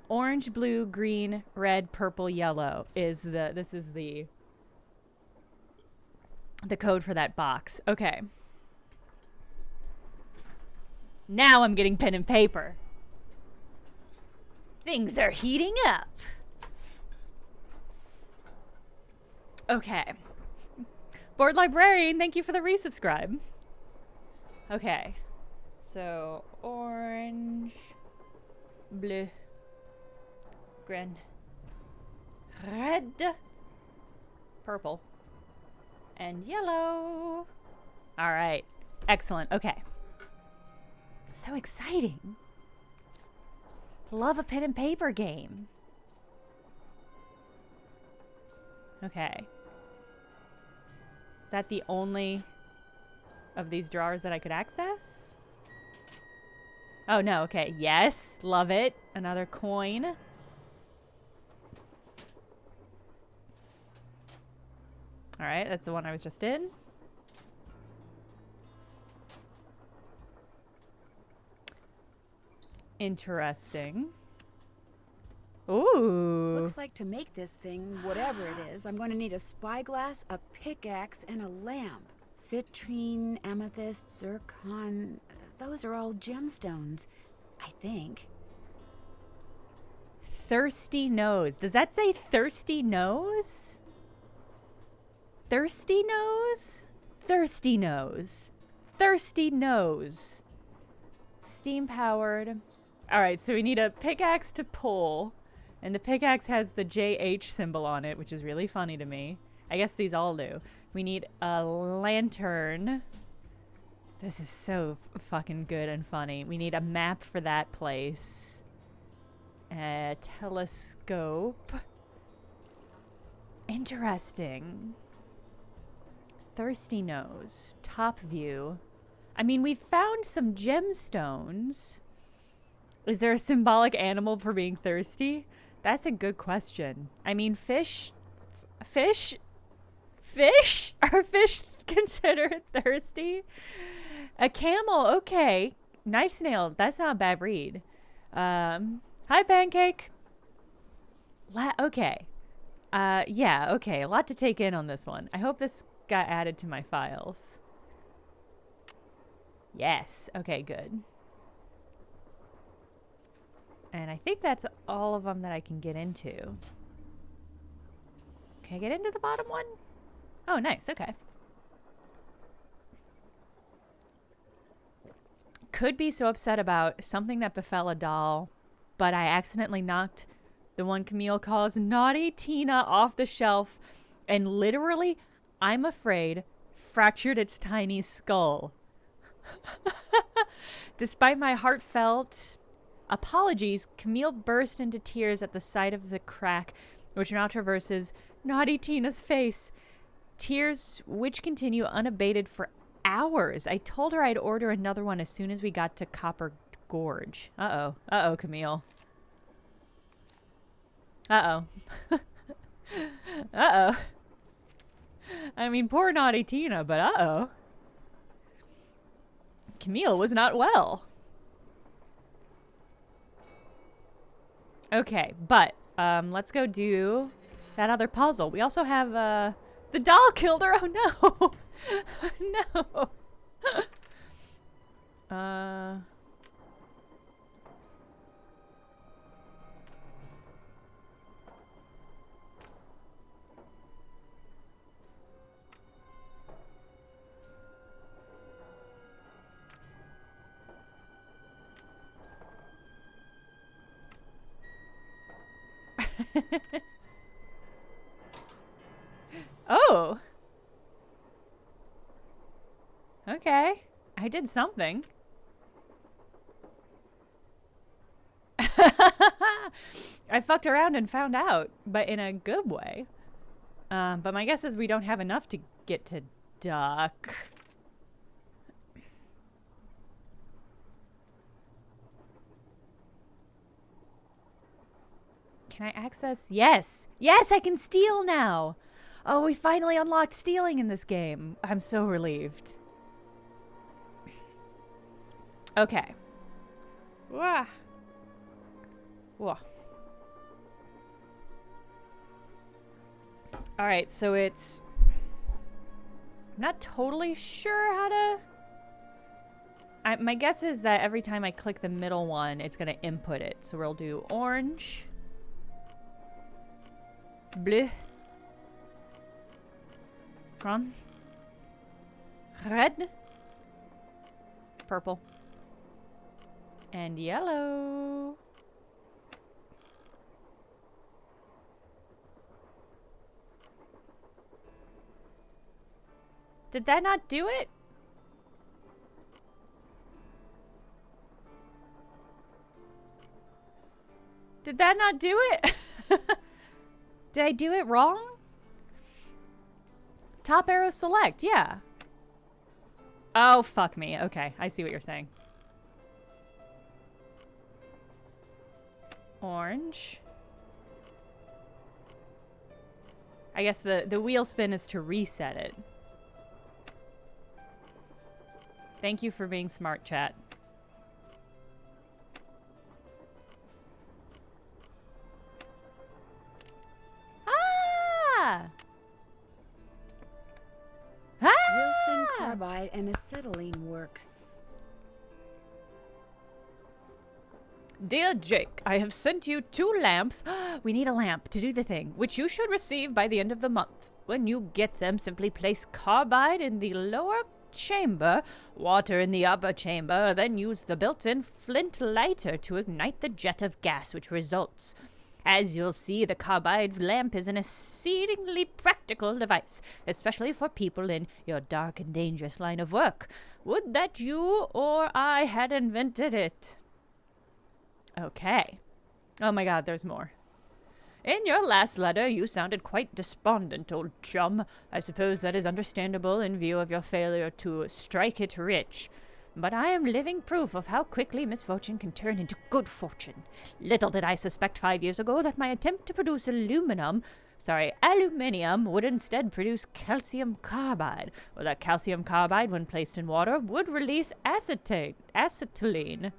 Orange, blue, green, red, purple, yellow is this is the code for that box. Okay. Now I'm getting pen and paper. Things are heating up. Okay. Board Librarian, thank you for the resubscribe. Okay. So, orange, blue, green, red, purple, and yellow. All right. Excellent. Okay. So exciting. Love a pen and paper game. Okay. Is that the only of these drawers that I could access? Oh, no. Okay. Yes. Love it. Another coin. All right. That's the one I was just in. Interesting. Ooh. Looks like to make this thing, whatever it is, I'm going to need a spyglass, a pickaxe, and a lamp. Citrine, amethyst, zircon, those are all gemstones, I think. Thirsty nose. Does that say thirsty nose? Thirsty nose? Thirsty nose. Thirsty nose. Steam powered. All right, so we need a pickaxe to pull, and the pickaxe has the JH symbol on it, which is really funny to me. I guess these all do. We need a lantern. This is so fucking good and funny. We need a map for that place. A telescope. Interesting. Thirsty nose. Top view. I mean, we found some gemstones. Is there a symbolic animal for being thirsty? That's a good question. I mean, fish? Are fish considered thirsty? A camel, okay. Knife snail, that's not a bad read. Hi, Pancake. Okay. Yeah, okay. A lot to take in on this one. I hope this got added to my files. Yes. Okay, good. And I think that's all of them that I can get into. Can I get into the bottom one? Oh, nice. Okay. Could be so upset about something that befell a doll, but I accidentally knocked The one Camille calls Naughty Tina off the shelf and literally, I'm afraid, fractured its tiny skull. Despite my heartfelt apologies, Camille burst into tears at the sight of the crack, which now traverses Naughty Tina's face. Tears which continue unabated for hours. I told her I'd order another one as soon as we got to Copper Gorge. Uh-oh. Uh-oh, Camille. Uh-oh. Uh-oh. I mean, poor Naughty Tina, but uh-oh. Camille was not well. Okay, but let's go do that other puzzle. We also have the doll killed her. Oh no. No. Oh. Okay. I did something. I fucked around and found out, but in a good way. But my guess is we don't have enough to get to Duck. Can I access? Yes! Yes, I can steal now! Oh, we finally unlocked stealing in this game. I'm so relieved. Okay. Wah. Wah. Alright, so it's... I'm not totally sure how to... my guess is that every time I click the middle one, it's going to input it. So we'll do orange. Blue. Green. Red. Purple. And yellow. Did that not do it? Did that not do it? Did I do it wrong? Top arrow select, yeah. Oh, fuck me. Okay, I see what you're saying. Orange. I guess the wheel spin is to reset it. Thank you for being smart, chat. Ah! Ah! Wilson carbide and acetylene works. Dear Jake, I have sent you 2 lamps. We need a lamp to do the thing, which you should receive by the end of the month. When you get them, simply place carbide in the lower chamber, water in the upper chamber, then use the built-in flint lighter to ignite the jet of gas which results. As you'll see, the carbide lamp is an exceedingly practical device, especially for people in your dark and dangerous line of work. Would that you or I had invented it. Okay. Oh my god, there's more. In your last letter, you sounded quite despondent, old chum. I suppose that is understandable in view of your failure to strike it rich. But I am living proof of how quickly misfortune can turn into good fortune. Little did I suspect 5 years ago that my attempt to produce aluminium would instead produce calcium carbide, or that calcium carbide, when placed in water, would release acetylene.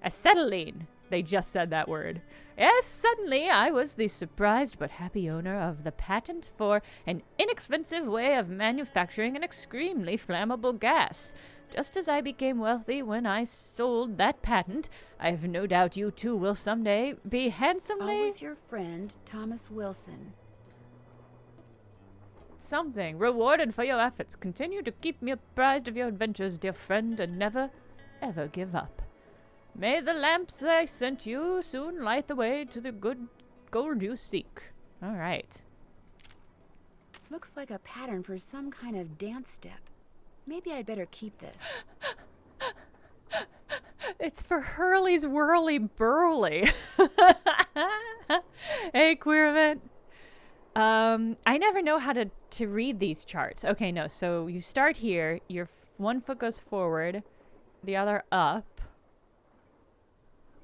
Acetylene. They just said that word. Yes, suddenly I was the surprised but happy owner of the patent for an inexpensive way of manufacturing an extremely flammable gas. Just as I became wealthy when I sold that patent, I have no doubt you too will someday be handsomely... Always your friend, Thomas Wilson. Something. Rewarded for your efforts. Continue to keep me apprised of your adventures, dear friend, and never, ever give up. May the lamps I sent you soon light the way to the good gold you seek. All right. Looks like a pattern for some kind of dance step. Maybe I'd better keep this. It's for Hurley's Whirly Burly. Hey, queer event. I never know how to read these charts. Okay, no. So you start here. Your one foot goes forward, the other up.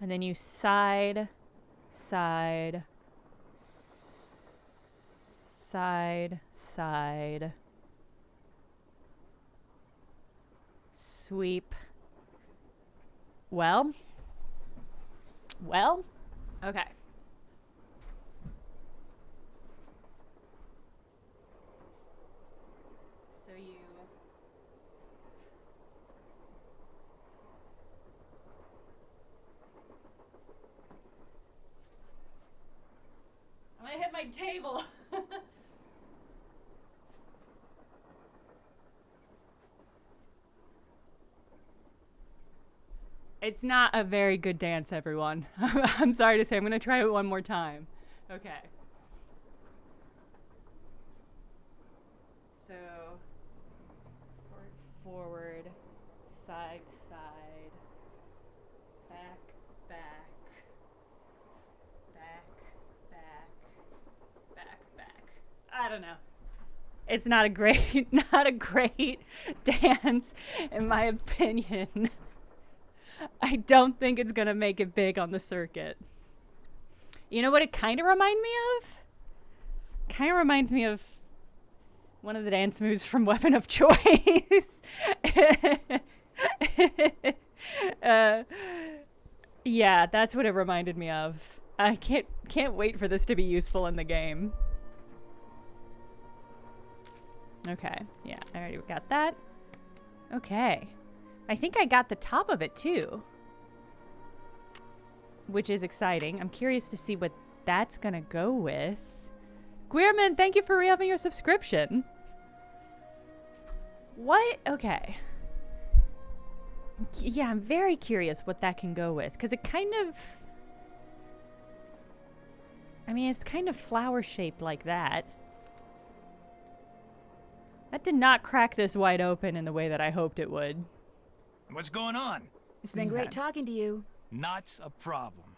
And then you side, side, side, side, sweep. Well, okay. So you... I'm gonna hit my table. It's not a very good dance, everyone. I'm sorry to say. I'm going to try it one more time. Okay. So, forward, side, side, back, back, back, back, back, back. I don't know. It's not a great, not a great dance, in my opinion. I don't think it's going to make it big on the circuit. You know what it kind of reminds me of? Kind of reminds me of one of the dance moves from Weapon of Choice. Yeah, that's what it reminded me of. I can't wait for this to be useful in the game. Okay, yeah, I already got that. Okay. I think I got the top of it too, which is exciting. I'm curious to see what that's gonna go with. Queerman, thank you for re-upping your subscription. What? Okay. Yeah, I'm very curious what that can go with, because it kind of... I mean, it's kind of flower-shaped like that. That did not crack this wide open in the way that I hoped it would. What's going on? It's been great talking to you. Not a problem.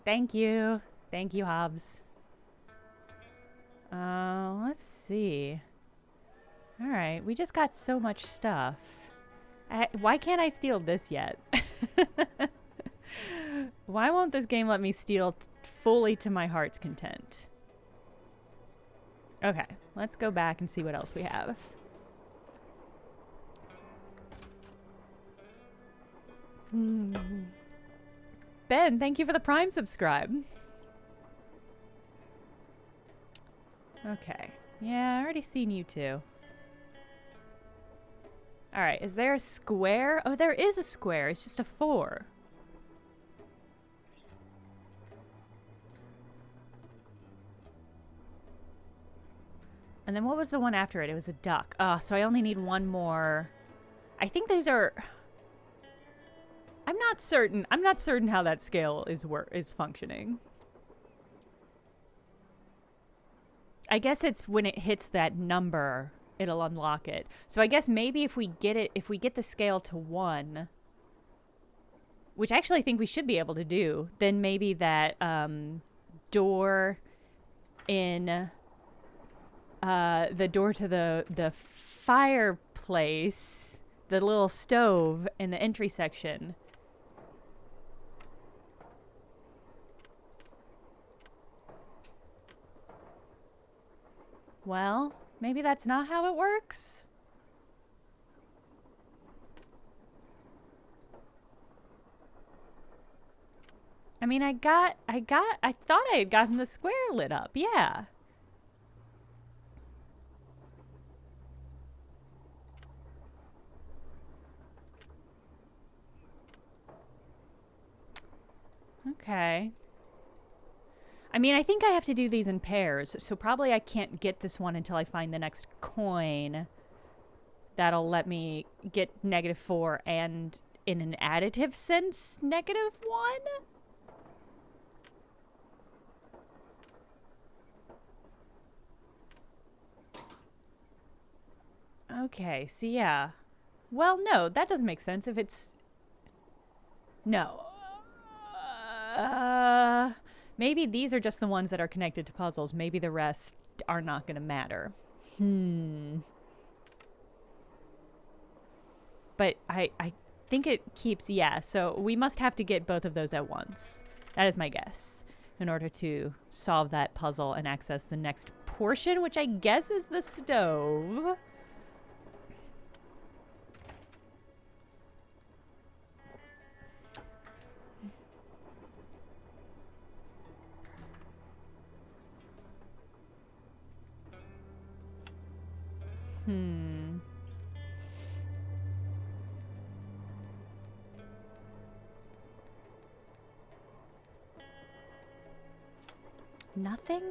Thank you. Thank you, Hobbs. Let's see. All right, we just got so much stuff. Why can't I steal this yet? Why won't this game let me steal fully to my heart's content? Okay, let's go back and see what else we have. Ben, thank you for the Prime subscribe. Okay. Yeah, I already seen you two. Alright, is there a square? Oh, there is a square. It's just a 4. And then what was the one after it? It was a duck. Oh, so I only need one more. I think these are... I'm not certain. I'm not certain how that scale is functioning. I guess it's when it hits that number, it'll unlock it. So I guess maybe if we get the scale to 1, which I actually think we should be able to do, then maybe that door in the door to the fireplace, the little stove in the entry section. Well, maybe that's not how it works. I mean, I thought I had gotten the square lit up. Yeah. Okay. I mean, I think I have to do these in pairs, so probably I can't get this one until I find the next coin. that'll let me get -4 and in an additive sense, -1. Okay, so yeah. Well, no, that doesn't make sense if it's... No. Maybe these are just the ones that are connected to puzzles. Maybe the rest are not going to matter. But I think it keeps... Yeah, so we must have to get both of those at once. That is my guess. In order to solve that puzzle and access the next portion, which I guess is the stove. Nothing?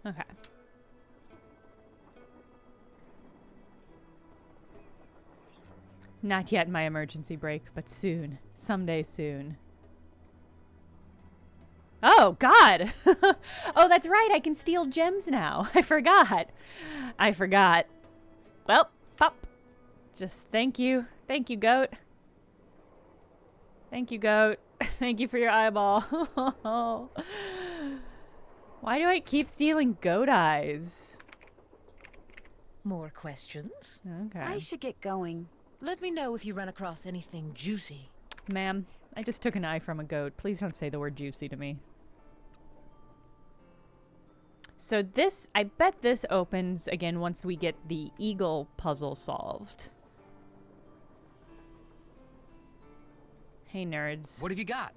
Okay. Not yet my emergency brake, but soon. Someday soon. Oh, God! Oh, that's right, I can steal gems now. I forgot. Well, pop. Just thank you. Thank you, goat. Thank you, goat. Thank you for your eyeball. Why do I keep stealing goat eyes? More questions? Okay. I should get going. Let me know if you run across anything juicy. Ma'am, I just took an eye from a goat. Please don't say the word juicy to me. So this, I bet this opens again once we get the eagle puzzle solved. Hey, nerds. What have you got?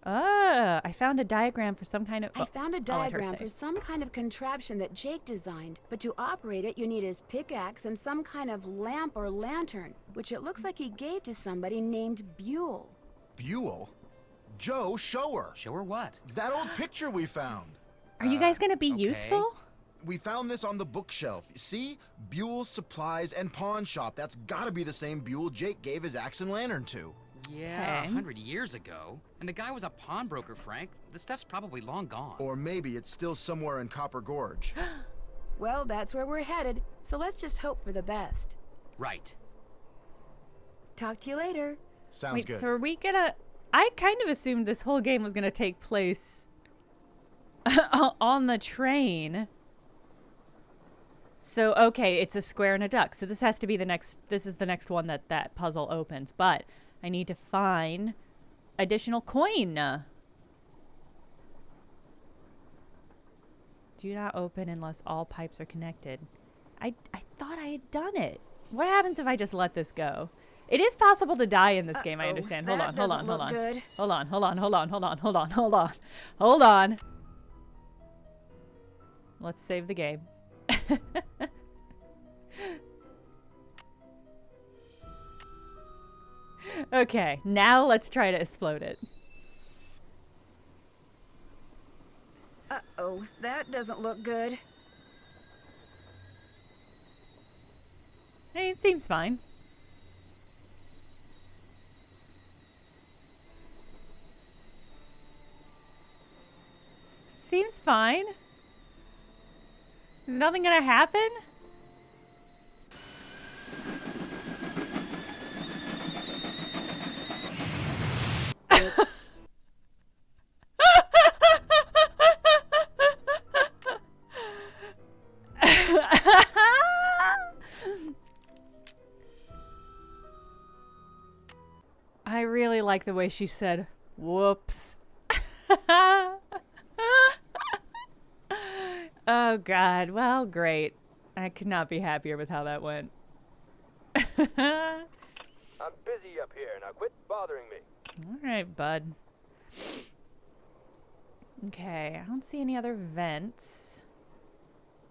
I found a diagram for some kind of... I found a I'll let her diagram say. for some kind of contraption that Jake designed, but to operate it, you need his pickaxe and some kind of lamp or lantern, which it looks like he gave to somebody named Buell. Buell? Joe, show her. Show her what? That old picture we found. Are you guys gonna be okay. useful? We found this on the bookshelf. See? Buell's Supplies and Pawn Shop. That's gotta be the same Buell Jake gave his axe and lantern to. Yeah, Okay. 100 years ago. And the guy was a pawnbroker, Frank. The stuff's probably long gone. Or maybe it's still somewhere in Copper Gorge. Well, that's where we're headed, so let's just hope for the best. Right. Talk to you later. Sounds Wait, good. so are we gonna... I kind of assumed this whole game was gonna take place on the train. So, okay, it's a square and a duck. So this has to be the next... This is the next one that puzzle opens. But I need to find additional coin. Do not open unless all pipes are connected. I thought I had done it. What happens if I just let this go? It is possible to die in this game, I understand. Hold on. Hold Hold on. Let's save the game. Okay, now let's try to explode it. Uh-oh, that doesn't look good. Hey, it seems fine. Seems fine. Is nothing gonna happen? I really like the way she said, whoops. Oh, God. Well, great. I could not be happier with how that went. I'm busy up here. Now quit bothering me. All right, bud. Okay, I don't see any other vents.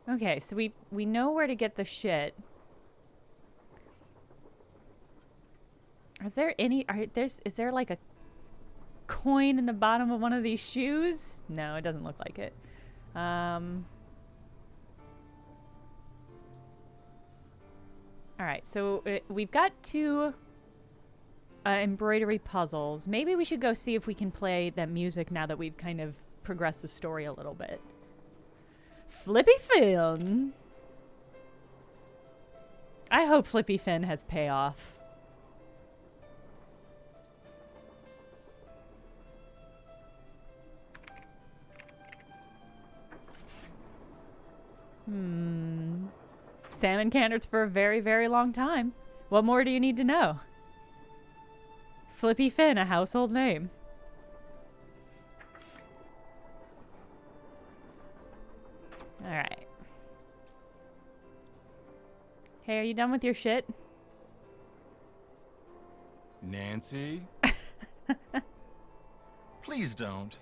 Okay, so we know where to get the shit. Is there any... is there like a coin in the bottom of one of these shoes? No, it doesn't look like it. Alright, so we've got 2 embroidery puzzles. Maybe we should go see if we can play that music now that we've kind of progressed the story a little bit. Flippy Finn! I hope Flippy Finn has payoff. Salmon candidates for a very, very long time. What more do you need to know? Flippy Finn, a household name. Alright. Hey, are you done with your shit? Nancy? Please don't.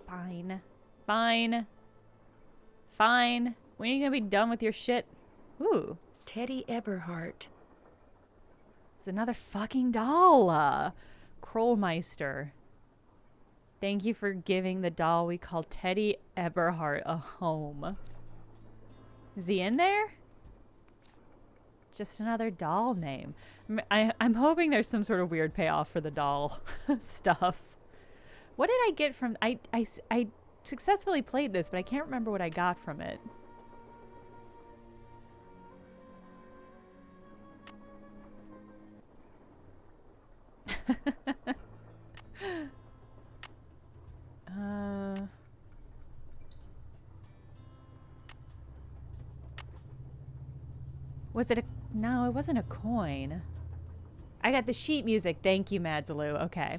Fine. Fine. Fine. When are you gonna be done with your shit? Ooh. Teddy Eberhardt. It's another fucking doll. Krollmeister. Thank you for giving the doll we call Teddy Eberhardt a home. Is he in there? Just another doll name. I'm hoping there's some sort of weird payoff for the doll stuff. What did I get from... I successfully played this, but I can't remember what I got from it. Was it a... No, it wasn't a coin. I got the sheet music. Thank you, Madzaloo. Okay.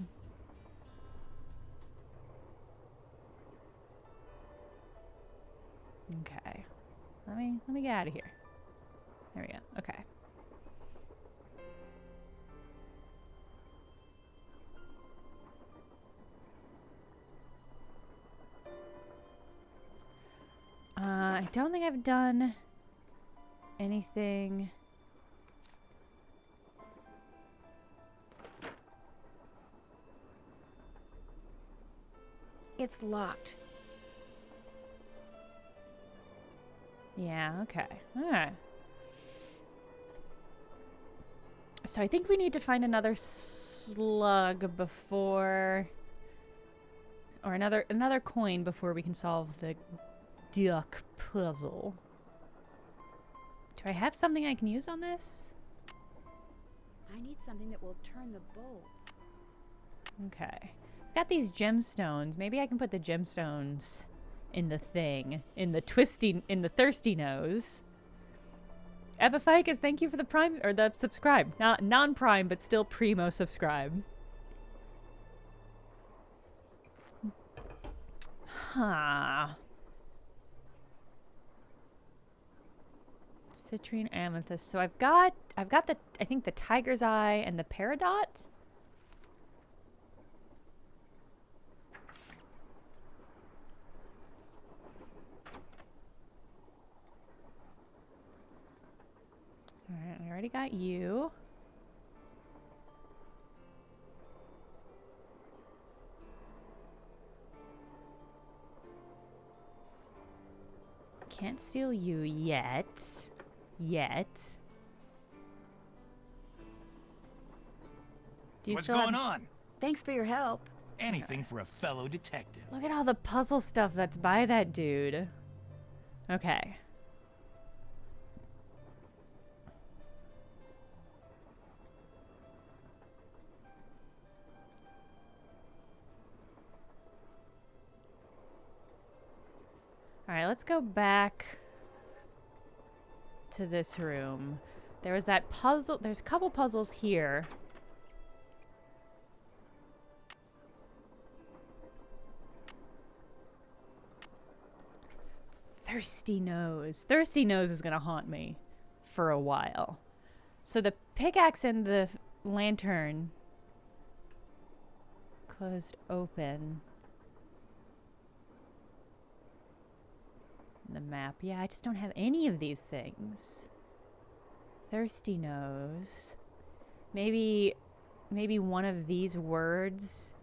Okay. Let me get out of here. There we go. Okay. I don't think I've done anything. It's locked. Yeah, okay. Alright. So I think we need to find another slug before... Or another coin before we can solve the duck puzzle. Do I have something I can use on this? I need something that will turn the bolts. Okay. I've got these gemstones. Maybe I can put the gemstones in the thing. In the thirsty nose. Epiphicus, thank you for the prime, or the subscribe. Not non-prime, but still primo subscribe. Huh. Citrine amethyst. So I've got the, I think the tiger's eye and the peridot. Alright, I already got you. Can't steal you yet. What's going on? Thanks for your help. Anything for a fellow detective. Look at all the puzzle stuff that's by that dude. Okay. Alright, let's go back to this room. There was that puzzle. There's a couple puzzles here. Thirsty Nose. Thirsty Nose is going to haunt me for a while. So the pickaxe and the lantern closed open. The map. Yeah, I just don't have any of these things. Thirsty Nose. Maybe one of these words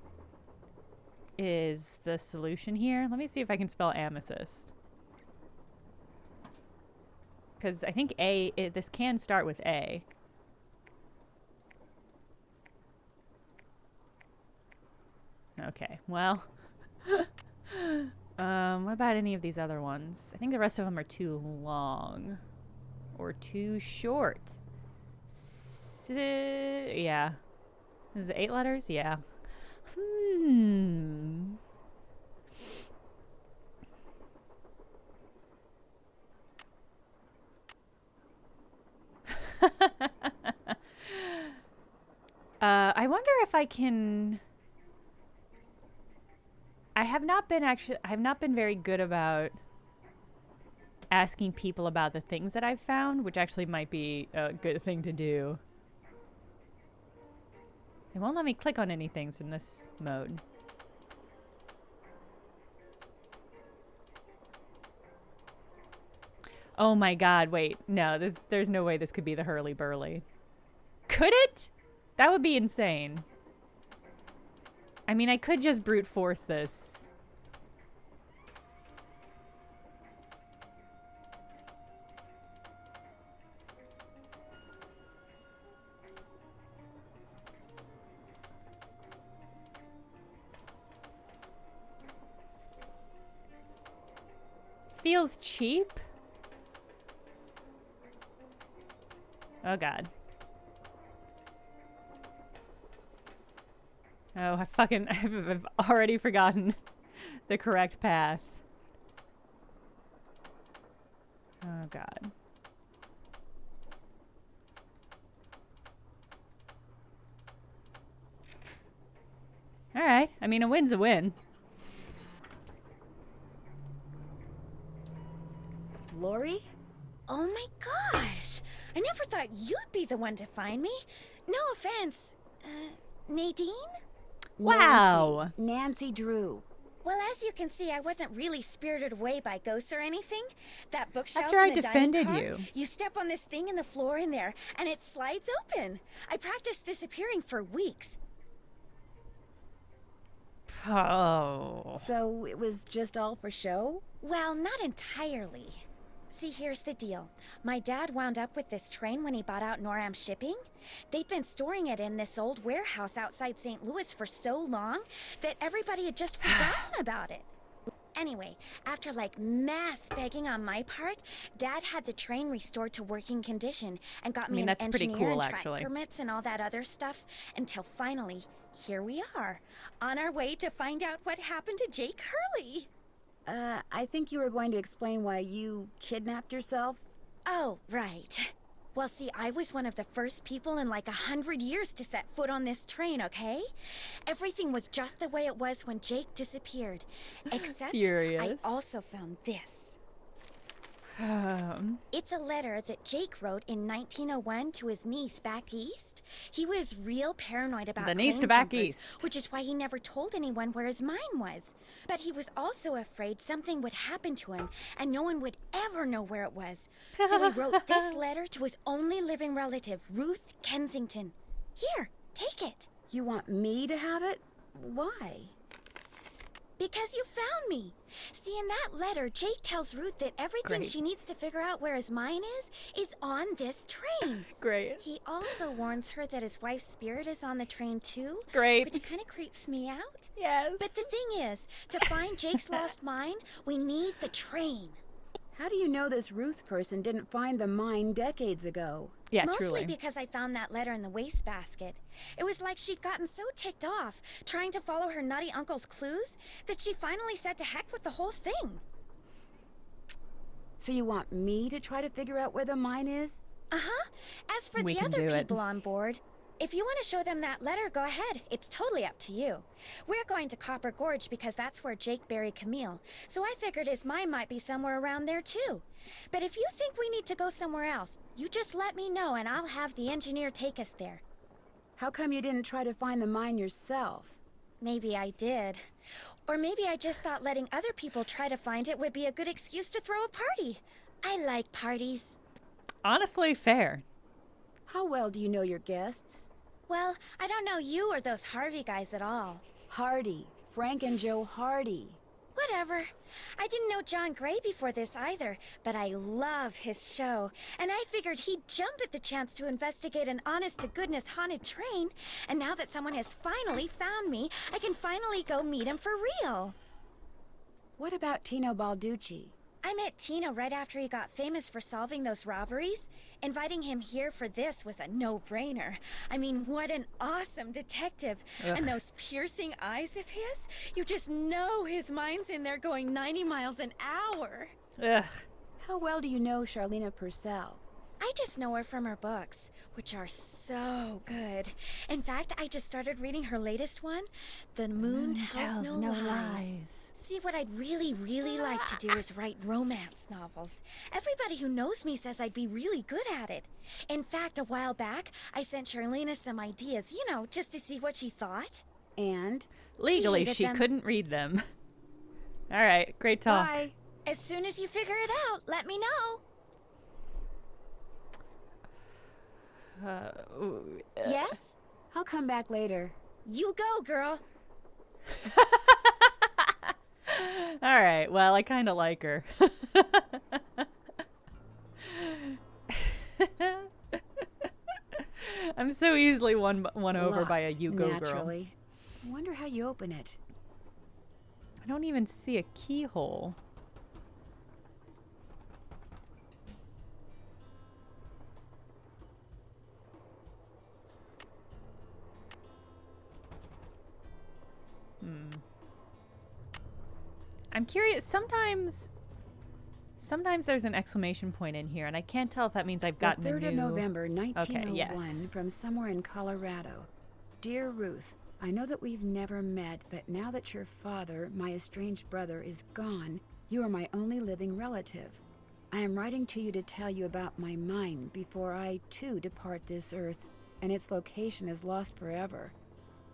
is the solution here. Let me see if I can spell amethyst. Because I think this can start with A. Okay, well. What about any of these other ones? I think the rest of them are too long. Or too short. Yeah. Is it 8 letters? Yeah. I wonder if I can... I have not been very good about asking people about the things that I've found, which actually might be a good thing to do. It won't let me click on anything in this mode. Oh my god, wait. No, there's no way this could be the hurly-burly. Could it? That would be insane. I mean, I could just brute force this. Feels cheap. Oh god. Oh, I've already forgotten the correct path. Oh god. Alright, I mean, a win's a win. Lori? Oh my gosh! I never thought you'd be the one to find me. No offense. Nadine? Wow. Nancy Drew. Well, as you can see, I wasn't really spirited away by ghosts or anything. That bookshelf After I in the dining defended car, you. You step on this thing in the floor in there, and it slides open. I practiced disappearing for weeks. Oh. So it was just all for show? Well, not entirely. See, here's the deal. My dad wound up with this train when he bought out Noram Shipping. They'd been storing it in this old warehouse outside St. Louis for so long that everybody had just forgotten about it. Anyway, after like mass begging on my part, Dad had the train restored to working condition and got me an that's pretty engineer cool, and track actually. permits and all that other stuff until finally, here we are, on our way to find out what happened to Jake Hurley. I think you were going to explain why you kidnapped yourself. Oh, right. Well, see, I was one of the first people in like 100 years to set foot on this train, okay? Everything was just the way it was when Jake disappeared. Except Furious. I also found this. It's a letter that Jake wrote in 1901 to his niece back east. He was real paranoid about The niece claim to back jumpers, east. which is why he never told anyone where his mine was. But he was also afraid something would happen to him and no one would ever know where it was. So he wrote this letter to his only living relative, Ruth Kensington. Here, take it. You want me to have it? Why? Because you found me. See, in that letter, Jake tells Ruth that everything Great. she needs to figure out where his mine is on this train. Great. He also warns her that his wife's spirit is on the train too. Great. Which kind of creeps me out. Yes. But the thing is, to find Jake's lost mine, we need the train. How do you know this Ruth person didn't find the mine decades ago? Yeah, Mostly truly. because I found that letter in the wastebasket. It was like she'd gotten so ticked off trying to follow her nutty uncle's clues that she finally said to heck with the whole thing. So you want me to try to figure out where the mine is? Uh-huh. As for We the can other do it. people on board, if you want to show them that letter, go ahead. It's totally up to you. We're going to Copper Gorge because that's where Jake buried Camille, so I figured his mine might be somewhere around there too. But if you think we need to go somewhere else, you just let me know and I'll have the engineer take us there. How come you didn't try to find the mine yourself? Maybe I did. Or maybe I just thought letting other people try to find it would be a good excuse to throw a party. I like parties. Honestly, fair. How well do you know your guests? Well, I don't know you or those Harvey guys at all. Hardy. Frank and Joe Hardy. Whatever. I didn't know John Gray before this either, but I love his show. And I figured he'd jump at the chance to investigate an honest-to-goodness haunted train. And now that someone has finally found me, I can finally go meet him for real. What about Tino Balducci? I met Tino right after he got famous for solving those robberies. Inviting him here for this was a no-brainer. I mean, what an awesome detective. Ugh. And those piercing eyes of his, you just know his mind's in there going 90 miles an hour. Ugh. How well do you know Charlena Purcell? I just know her from her books, which are so good. In fact, I just started reading her latest one, The Moon Tells No Lies. See, what I'd really like to do is write romance novels. Everybody who knows me says I'd be really good at it. In fact, a while back, I sent Charlena some ideas, you know, just to see what she thought. And? Legally, she couldn't read them. All right, great talk. Bye. As soon as you figure it out, let me know. Yes? I'll come back later. You go, girl. All right, well, I kind of like her. I'm so easily won over by a you go girl. Naturally. I wonder how you open it. I don't even see a keyhole. I'm curious, sometimes there's an exclamation point in here, and I can't tell if that means I've gotten the 3rd a new... of November, 1901, Okay, yes. from somewhere in Colorado. Dear Ruth, I know that we've never met, but now that your father, my estranged brother, is gone, you are my only living relative. I am writing to you to tell you about my mind before I, too, depart this earth, and its location is lost forever.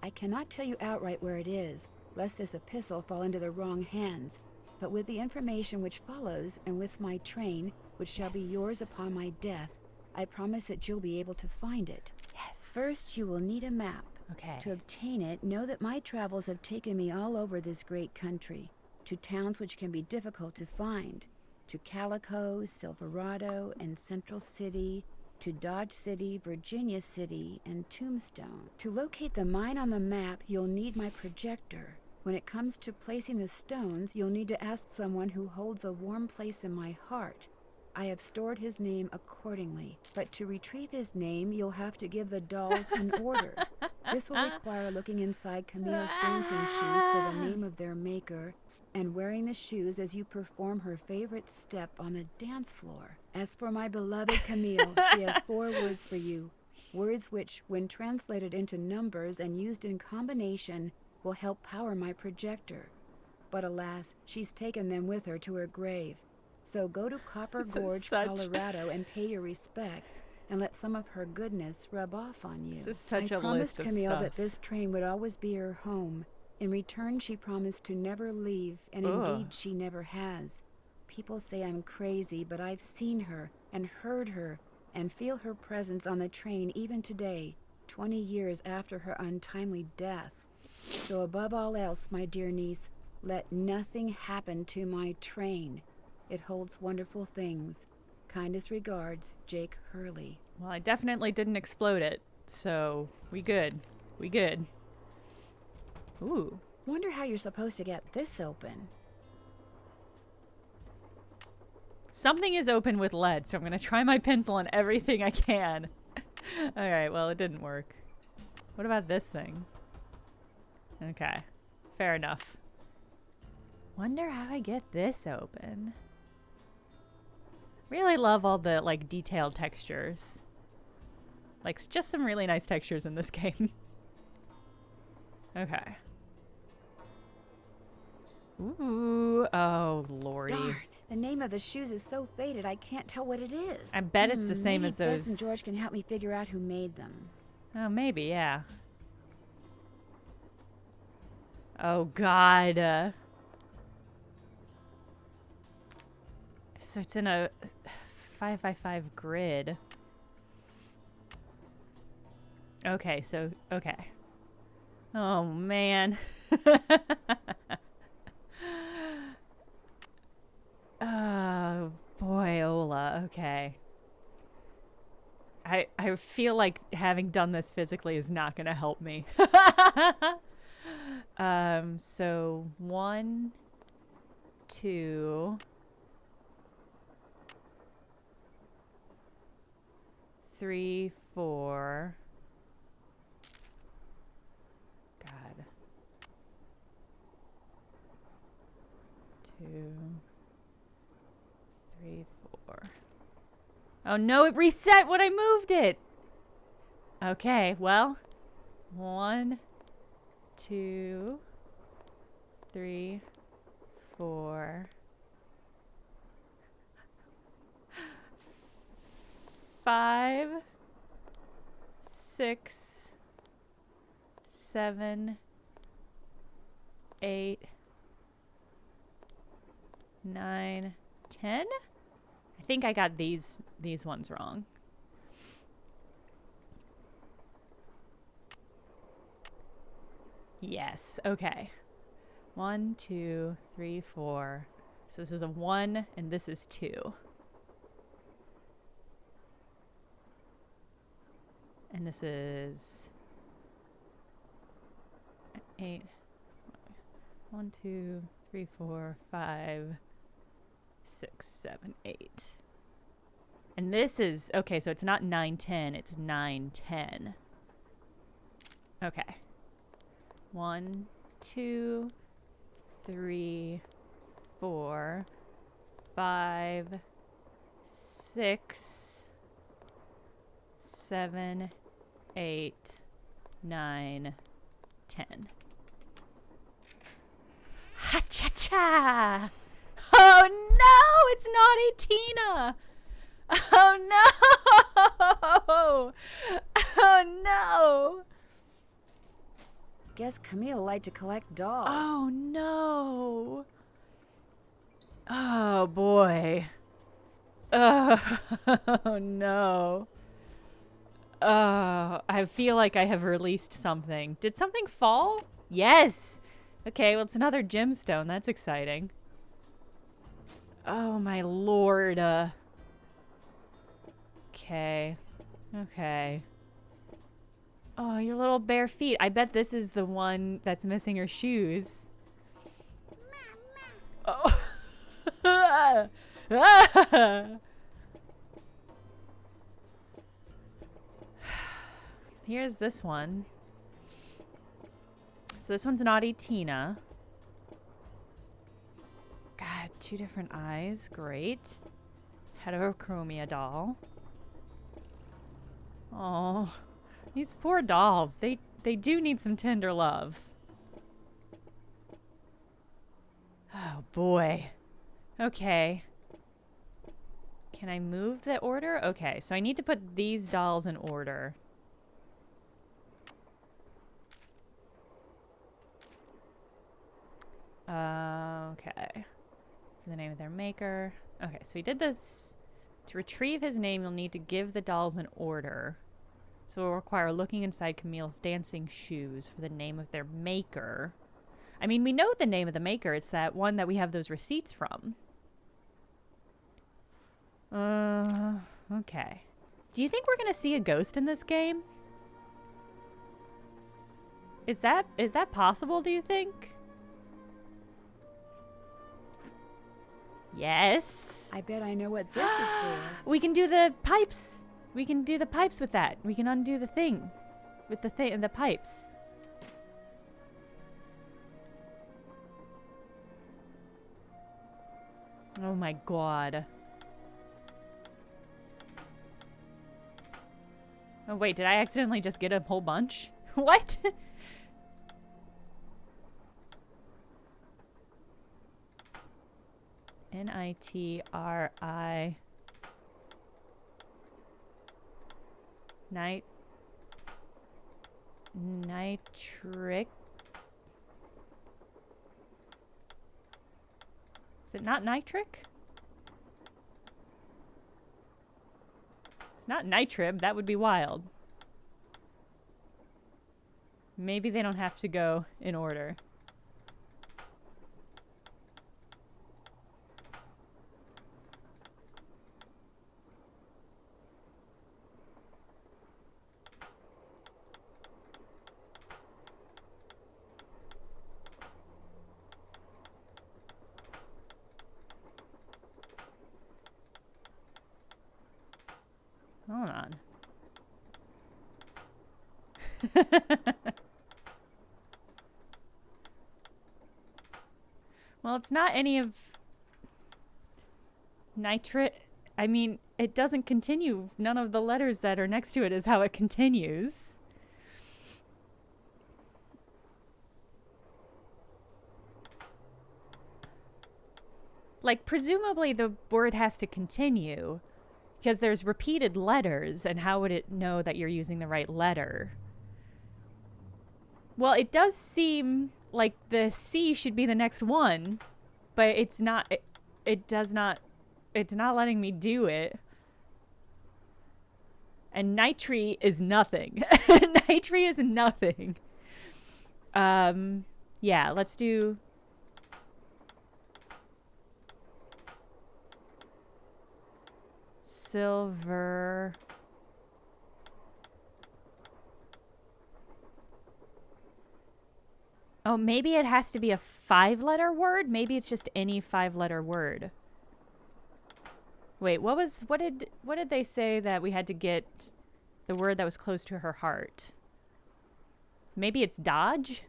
I cannot tell you outright where it is, lest this epistle fall into the wrong hands. But with the information which follows, and with my train, which shall be yours upon my death, I promise that you'll be able to find it. Yes. First, you will need a map. Okay. To obtain it, know that my travels have taken me all over this great country, to towns which can be difficult to find, to Calico, Silverado, and Central City, to Dodge City, Virginia City, and Tombstone. To locate the mine on the map, you'll need my projector. When it comes to placing the stones, you'll need to ask someone who holds a warm place in my heart. I have stored his name accordingly, but to retrieve his name, you'll have to give the dolls an order. This will require looking inside Camille's dancing shoes for the name of their maker, and wearing the shoes as you perform her favorite step on the dance floor. As for my beloved Camille, she has 4 words for you, words which, when translated into numbers and used in combination, will help power my projector. But alas, she's taken them with her to her grave. So go to Copper Gorge, Colorado, and pay your respects, and let some of her goodness rub off on you. This is such I a promised list of Camille stuff. that this train would always be her home. In return, she promised to never leave, and Ugh. indeed she never has. People say I'm crazy, but I've seen her, and heard her, and feel her presence on the train even today, 20 years after her untimely death. So above all else, my dear niece, let nothing happen to my train. It holds wonderful things. Kindest regards, Jake Hurley. Well, I definitely didn't explode it, so we good. We good. Ooh. Wonder how you're supposed to get this open. Something is open with lead, so I'm going to try my pencil on everything I can. Alright, well, it didn't work. What about this thing? Okay. Fair enough. Wonder how I get this open. Really love all the, like, detailed textures. Like, just some really nice textures in this game. Okay. Ooh. Oh, Lori. Darn, the name of the shoes is so faded I can't tell what it is. I bet it's the same Maybe as those... Bess and George can help me figure out who made them. Oh, maybe, yeah. Oh, God. So it's in a 5x5 grid. Okay, so, okay. Oh, man. I feel like having done this physically is not going to help me. So 1, 2, 3, 4. God. 2, 3, 4. Oh no, it reset when I moved it. Okay, well, 1, 2, 3, 4, 5, 6, 7, 8, 9, 10. I think I got these ones wrong. Yes, okay. 1, 2, 3, 4. So this is a 1 and this is 2. And this is 8. 1, 2, 3, 4, 5, 6, 7, 8. And this is, okay, so it's not 9, 10, it's 9, 10. Okay. 1, 2, 3, 4, 5, 6, 7, 8, 9, 10. Ha-cha-cha! Oh no! It's Naughty Tina! Oh no! Oh no! Guess Camille liked to collect dolls. Oh no! Oh boy. Oh no. Oh, I feel like I have released something. Did something fall? Yes! Okay, well it's another gemstone. That's exciting. Oh my lord. Okay. Okay. Oh, your little bare feet. I bet this is the one that's missing her shoes. Oh. Here's this one. So this one's Naughty Tina. God, 2 different eyes. Great. Heterochromia doll. Oh, these poor dolls. They do need some tender love. Oh boy. Okay. Can I move the order? Okay, so I need to put these dolls in order. Okay. For the name of their maker. Okay, so we did this. To retrieve his name, you'll need to give the dolls an order. So it will require looking inside Camille's dancing shoes for the name of their maker. I mean, we know the name of the maker. It's that one that we have those receipts from. Okay. Do you think we're gonna see a ghost in this game? Is that possible, do you think? Yes. I bet I know what this is for. We can do the pipes. We can do the pipes with that. We can undo the thing with the pipes. Oh my god. Oh wait, did I accidentally just get a whole bunch? What? N-I-T-R-I. Nitric. Is it not nitric? It's not nitrib. That would be wild. Maybe they don't have to go in order. Well, it's not any of nitrate. I mean, it doesn't continue. None of the letters that are next to it is how it continues. Like, presumably the word has to continue because there's repeated letters, and how would it know that you're using the right letter? Well, it does seem like the C should be the next one, but it's not. It does not. It's not letting me do it. And nitri is nothing. Nitri is nothing. Yeah, let's do... silver... Oh, maybe it has to be a 5-letter word? Maybe it's just any 5-letter word. Wait, what did they say that we had to get the word that was close to her heart? Maybe it's dodge?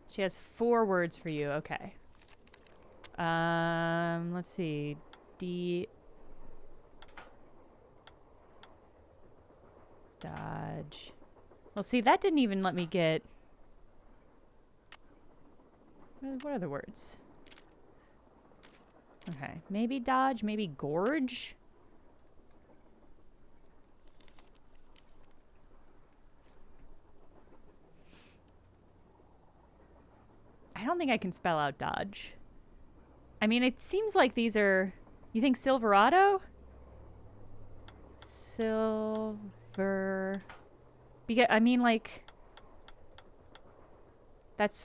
She has 4 words for you. Okay. Let's see. Dodge. Well, see, that didn't even let me get... What are the words? Okay, maybe dodge, maybe gorge. I don't think I can spell out dodge. I mean, it seems like these are... You think Silverado? Silver... Because, I mean, like... That's...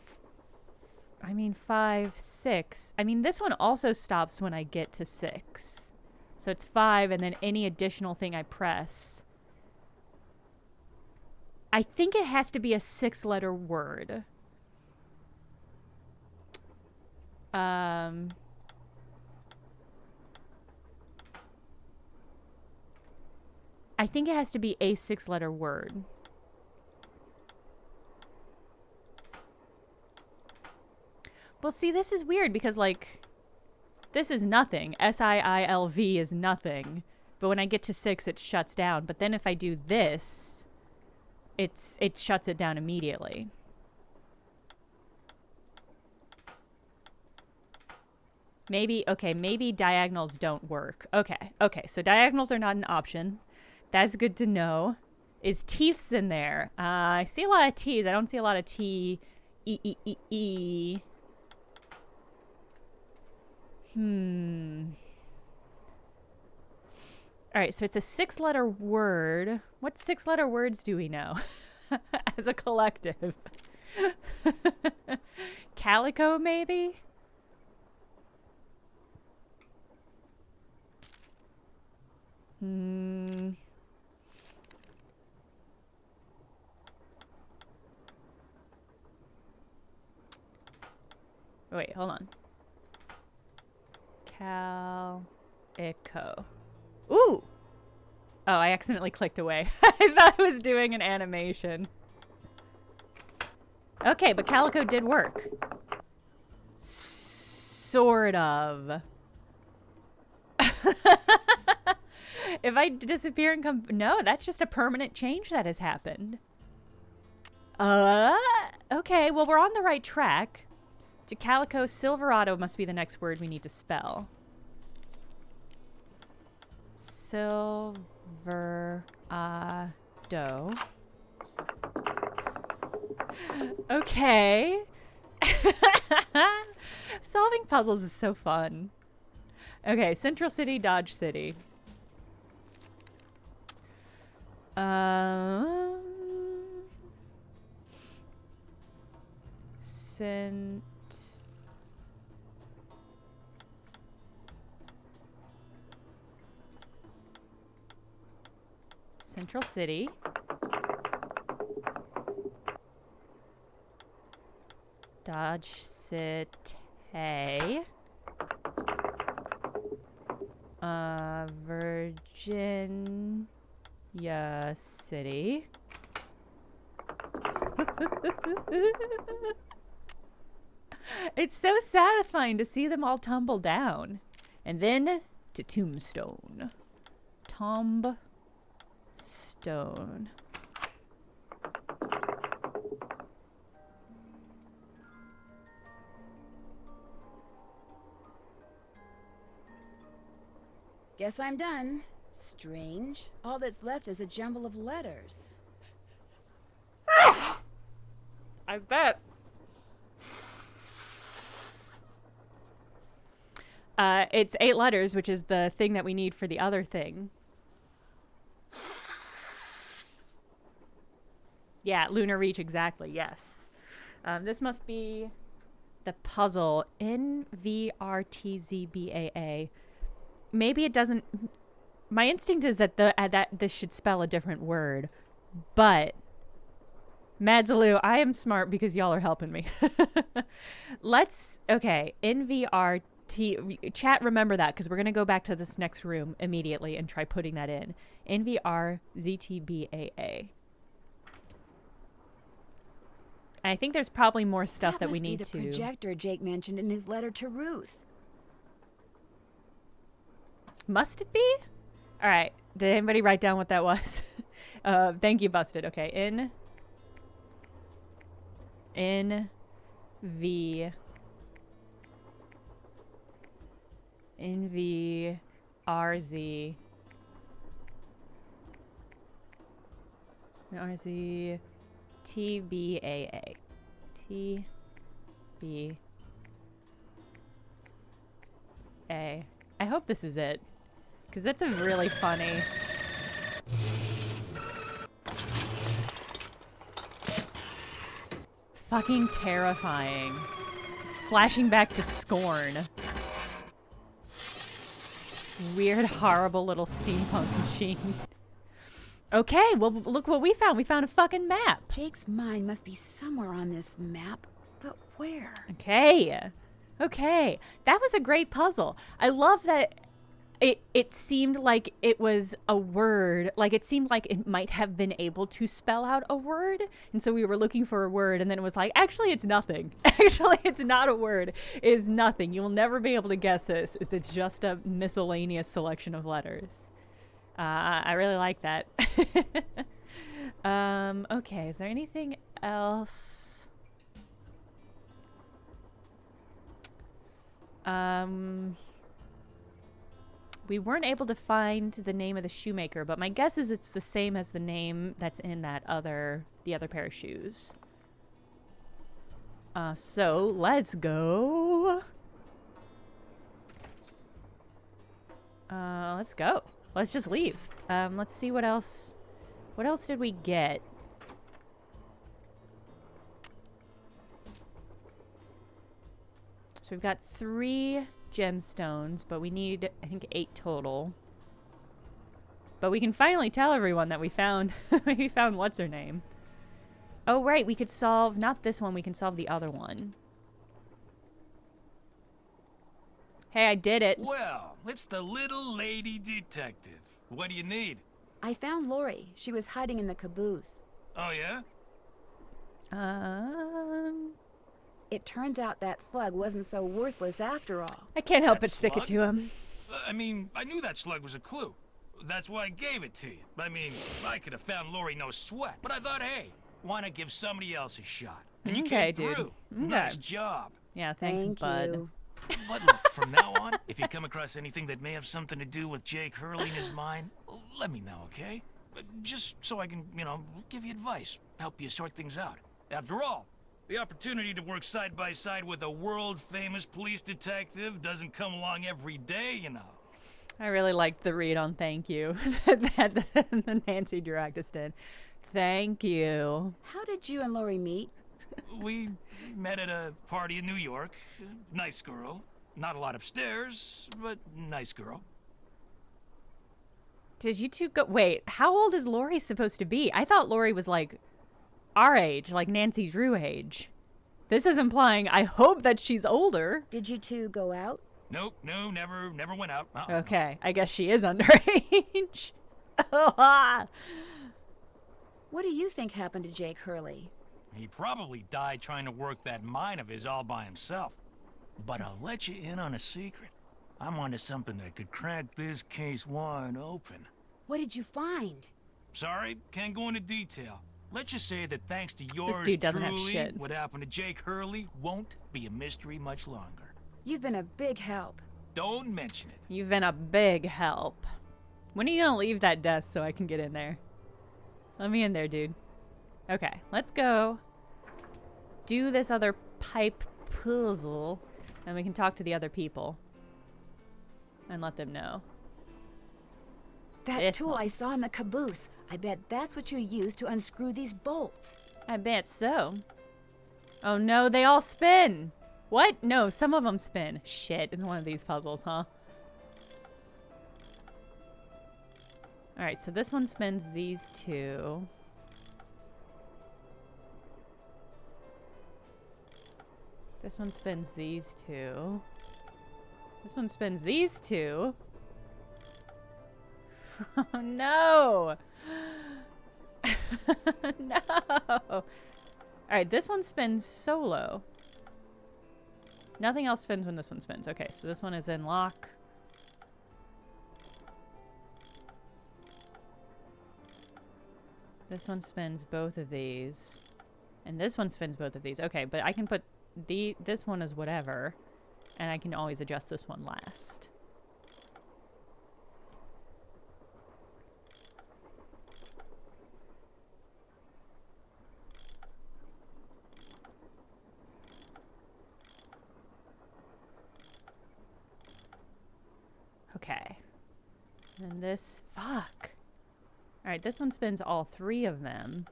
I mean, 5, 6. I mean, this one also stops when I get to 6. So it's 5, and then any additional thing I press. I think it has to be a 6-letter word. I think it has to be a 6-letter word. Well, see, this is weird because, like, this is nothing. S-I-I-L-V is nothing. But when I get to 6, it shuts down. But then if I do this, it shuts it down immediately. Maybe, okay, maybe diagonals don't work. Okay, so diagonals are not an option. That's good to know. Is teeths in there? I see a lot of T's. I don't see a lot of T, E, E, E, E. All right, so it's a 6-letter word. What 6-letter words do we know as a collective? Calico, maybe? Wait, hold on. Calico. Ooh! Oh, I accidentally clicked away. I thought I was doing an animation. Okay, but Calico did work. Sort of. If I disappear and come... No, that's just a permanent change that has happened. Okay, well, we're on the right track. To Calico, Silverado must be the next word we need to spell. Silverado. Okay. Solving puzzles is so fun. Okay, Central City, Dodge City. Central City. Dodge City. Virginia City. It's so satisfying to see them all tumble down. And then to Tombstone. Tombstone. Guess I'm done. Strange. All that's left is a jumble of letters. I bet. It's 8 letters, which is the thing that we need for the other thing. Yeah, Lunar Reach, exactly, yes. This must be the puzzle. NVRTZBAA. Maybe it doesn't... My instinct is that that this should spell a different word. But... Madzaloo, I am smart because y'all are helping me. Let's... Okay, NVRT... Chat, remember that, because we're going to go back to this next room immediately and try putting that in. NVRZTBAA. I think there's probably more stuff that we need to... That must be the projector Jake mentioned in his letter to Ruth. Must it be? All right. Did anybody write down what that was? Thank you, Busted. Okay. NVRZ TBAA. TBA. I hope this is it, because that's a really funny... Fucking terrifying. Flashing back to Scorn. Weird, horrible little steampunk machine. Okay, well, look what we found. We found a fucking map. Jake's mind must be somewhere on this map, but where? Okay. Okay. That was a great puzzle. I love that it seemed like it was a word. Like, it seemed like it might have been able to spell out a word. And so we were looking for a word, and then it was like, actually, it's nothing. Actually, it's not a word. It is nothing. You will never be able to guess this. It's just a miscellaneous selection of letters. I really like that. Okay, is there anything else? We weren't able to find the name of the shoemaker, but my guess is it's the same as the name that's in the other pair of shoes. So let's go. Let's go. Let's just leave. Let's see what else. What else did we get? So we've got 3 gemstones, but we need, I think, 8 total. But we can finally tell everyone that we found we found what's her name. Oh, right, we could solve not this one, we can solve the other one. Hey, I did it. Well, it's the little lady detective. What do you need? I found Lori. She was hiding in the caboose. Oh, yeah? It turns out that slug wasn't so worthless after all. I can't help That but stick it slug? to him. I mean, I knew that slug was a clue. That's why I gave it to you. I mean, I could have found Lori no sweat. But I thought, hey, why not give somebody else a shot? And you Okay, came dude. through. Okay. Nice job. Yeah, thanks, Thank bud. you. But look, from now on, if you come across anything that may have something to do with Jake Hurley in his mind, let me know, okay? Just so I can, give you advice, help you sort things out. After all, the opportunity to work side by side with a world-famous police detective doesn't come along every day, I really liked the read on thank you that Nancy Duractis did. Thank you. How did you and Lori meet? We met at a party in New York. Nice girl. Not a lot upstairs, but nice girl. Did you two go... Wait, how old is Lori supposed to be? I thought Lori was like our age, like Nancy Drew age. This is implying I hope that she's older. Did you two go out? Nope, no, never went out. Okay, I guess she is underage. What do you think happened to Jake Hurley? He probably died trying to work that mine of his all by himself. But I'll let you in on a secret. I'm onto something that could crack this case wide open. What did you find? Sorry, can't go into detail. Let's just say that thanks to yours dude doesn't have truly, shit. what happened to Jake Hurley won't be a mystery much longer. You've been a big help. Don't mention it. You've been a big help. When are you gonna leave that desk so I can get in there? Let me in there, dude. Okay, let's go do this other pipe puzzle, and we can talk to the other people and let them know. That This tool one. I saw in the caboose. I bet that's what you used to unscrew these bolts. I bet so. Oh no, they all spin. What? No, some of them spin. Shit, it's one of these puzzles, huh? Alright, so this one spins these two. This one spins these two. This one spins these two. Oh no! No! Alright, this one spins solo. Nothing else spins when this one spins. Okay, so this one is in lock. This one spins both of these. And this one spins both of these. Okay, but I can put this one as whatever. And I can always adjust this one last. Okay. And this, fuck. Alright, this one spins all three of them.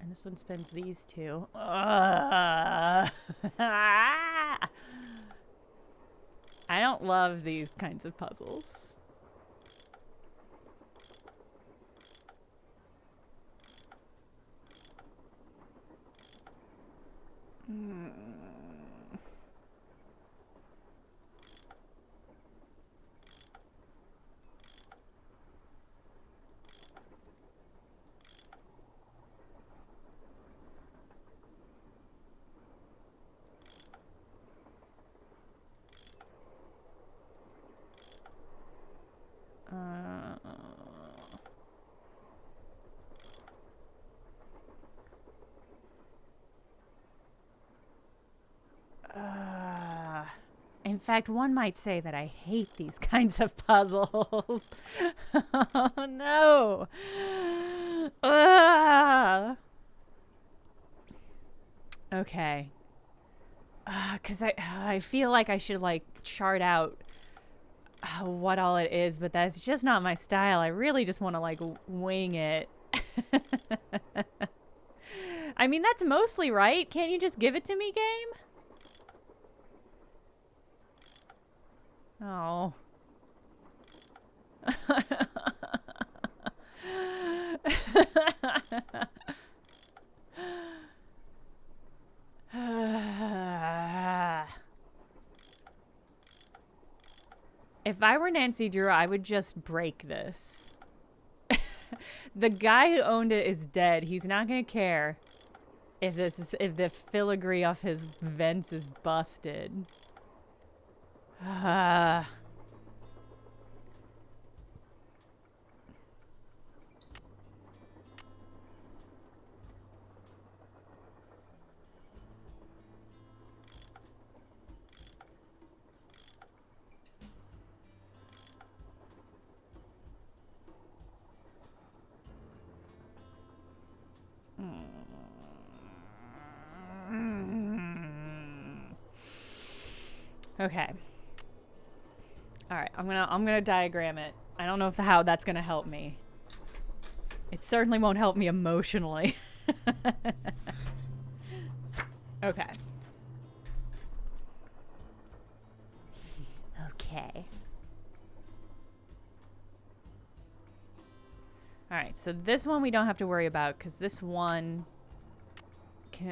And this one spins these two. I don't love these kinds of puzzles. In fact, one might say that I hate these kinds of puzzles. Oh no. Okay. Because I feel like I should like chart out what all it is, but that's just not my style. I really just want to like wing it. I mean, that's mostly right. Can't you just give it to me, game? Oh. If I were Nancy Drew, I would just break this. The guy who owned it is dead. He's not gonna care if the filigree off his vents is busted. Okay. All right, I'm gonna diagram it. I don't know how that's gonna help me. It certainly won't help me emotionally. Okay. Okay. All right, so this one we don't have to worry about because this one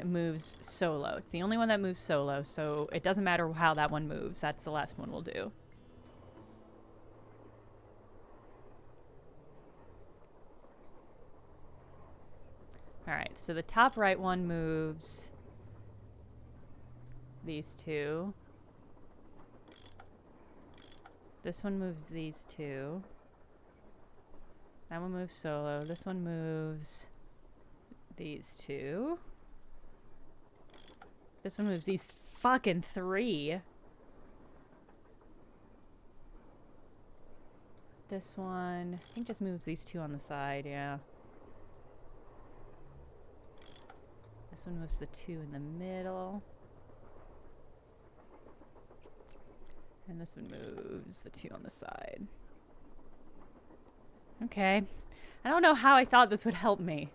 moves solo. It's the only one that moves solo, so it doesn't matter how that one moves. That's the last one we'll do. Alright, so the top right one moves these two. This one moves these two. That one moves solo. This one moves these two. This one moves these fucking three. This one, I think, just moves these two on the side, yeah. This one moves the two in the middle. And this one moves the two on the side. Okay. I don't know how I thought this would help me.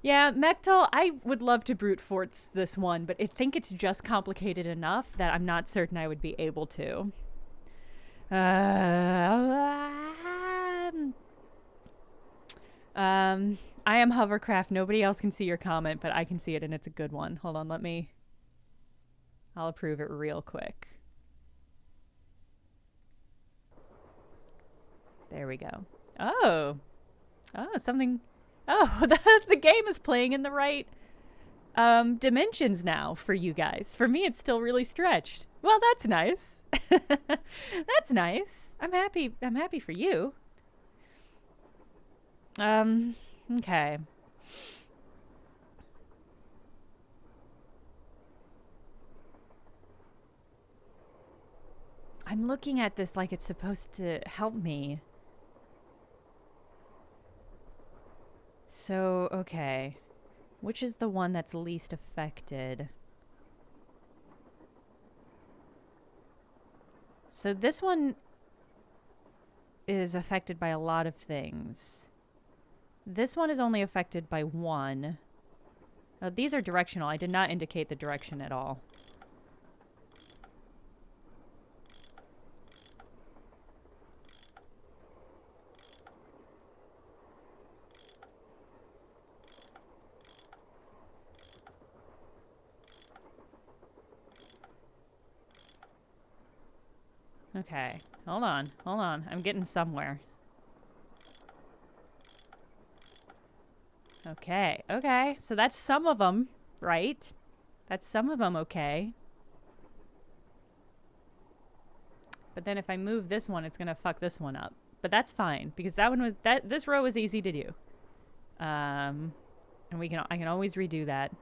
Yeah, Mechtel, I would love to brute force this one, but I think it's just complicated enough that I'm not certain I would be able to. I am Hovercraft. Nobody else can see your comment, but I can see it, and it's a good one. Hold on, I'll approve it real quick. There we go. Oh, something. Oh, the game is playing in the right dimensions now for you guys. For me, it's still really stretched. Well, that's nice. That's nice. I'm happy for you. Okay. I'm looking at this like it's supposed to help me. So, okay. Which is the one that's least affected? So this one is affected by a lot of things. This one is only affected by one. Oh, these are directional. I did not indicate the direction at all. Okay, hold on. I'm getting somewhere. Okay, so that's some of them, right? That's some of them, okay. But then if I move this one, it's gonna fuck this one up. But that's fine, because this row was easy to do. And I can always redo that.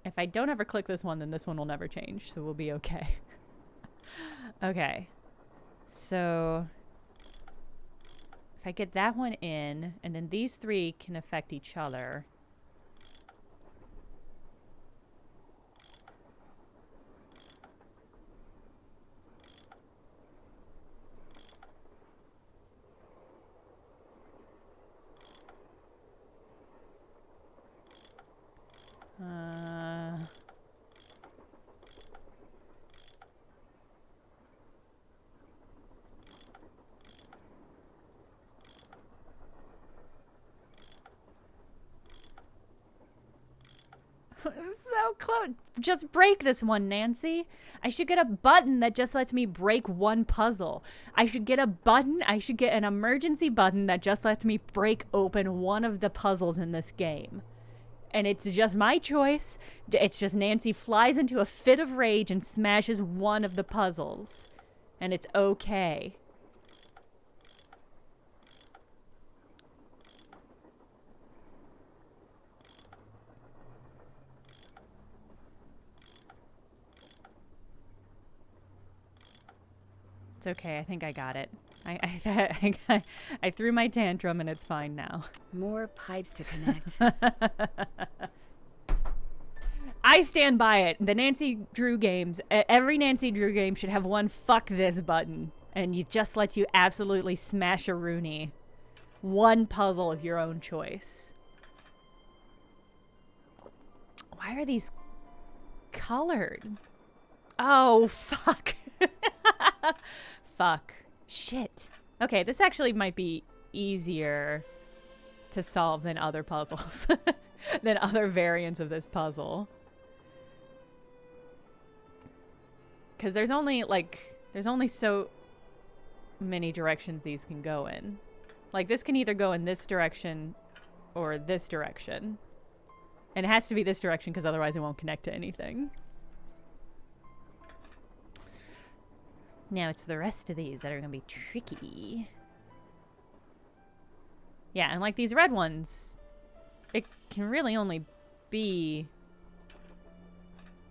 If I don't ever click this one, then this one will never change, so we'll be okay. Okay. So if I get that one in, and then these three can affect each other. So close. Just break this one, Nancy. I should get a button that just lets me break one puzzle. I should get an emergency button that just lets me break open one of the puzzles in this game. And it's just my choice. It's just Nancy flies into a fit of rage and smashes one of the puzzles. And it's okay. It's okay. I think I got it. I threw my tantrum and it's fine now. More pipes to connect. I stand by it. The Nancy Drew games, every Nancy Drew game should have one fuck this button. And it just lets you absolutely smash a Rooney. One puzzle of your own choice. Why are these colored. Oh, fuck. Fuck. Shit. Okay, this actually might be easier to solve than other puzzles. Than other variants of this puzzle. Because there's only so many directions these can go in. Like, this can either go in this direction or this direction. And it has to be this direction because otherwise it won't connect to anything. Now it's the rest of these that are going to be tricky. Yeah, and like these red ones, it can really only be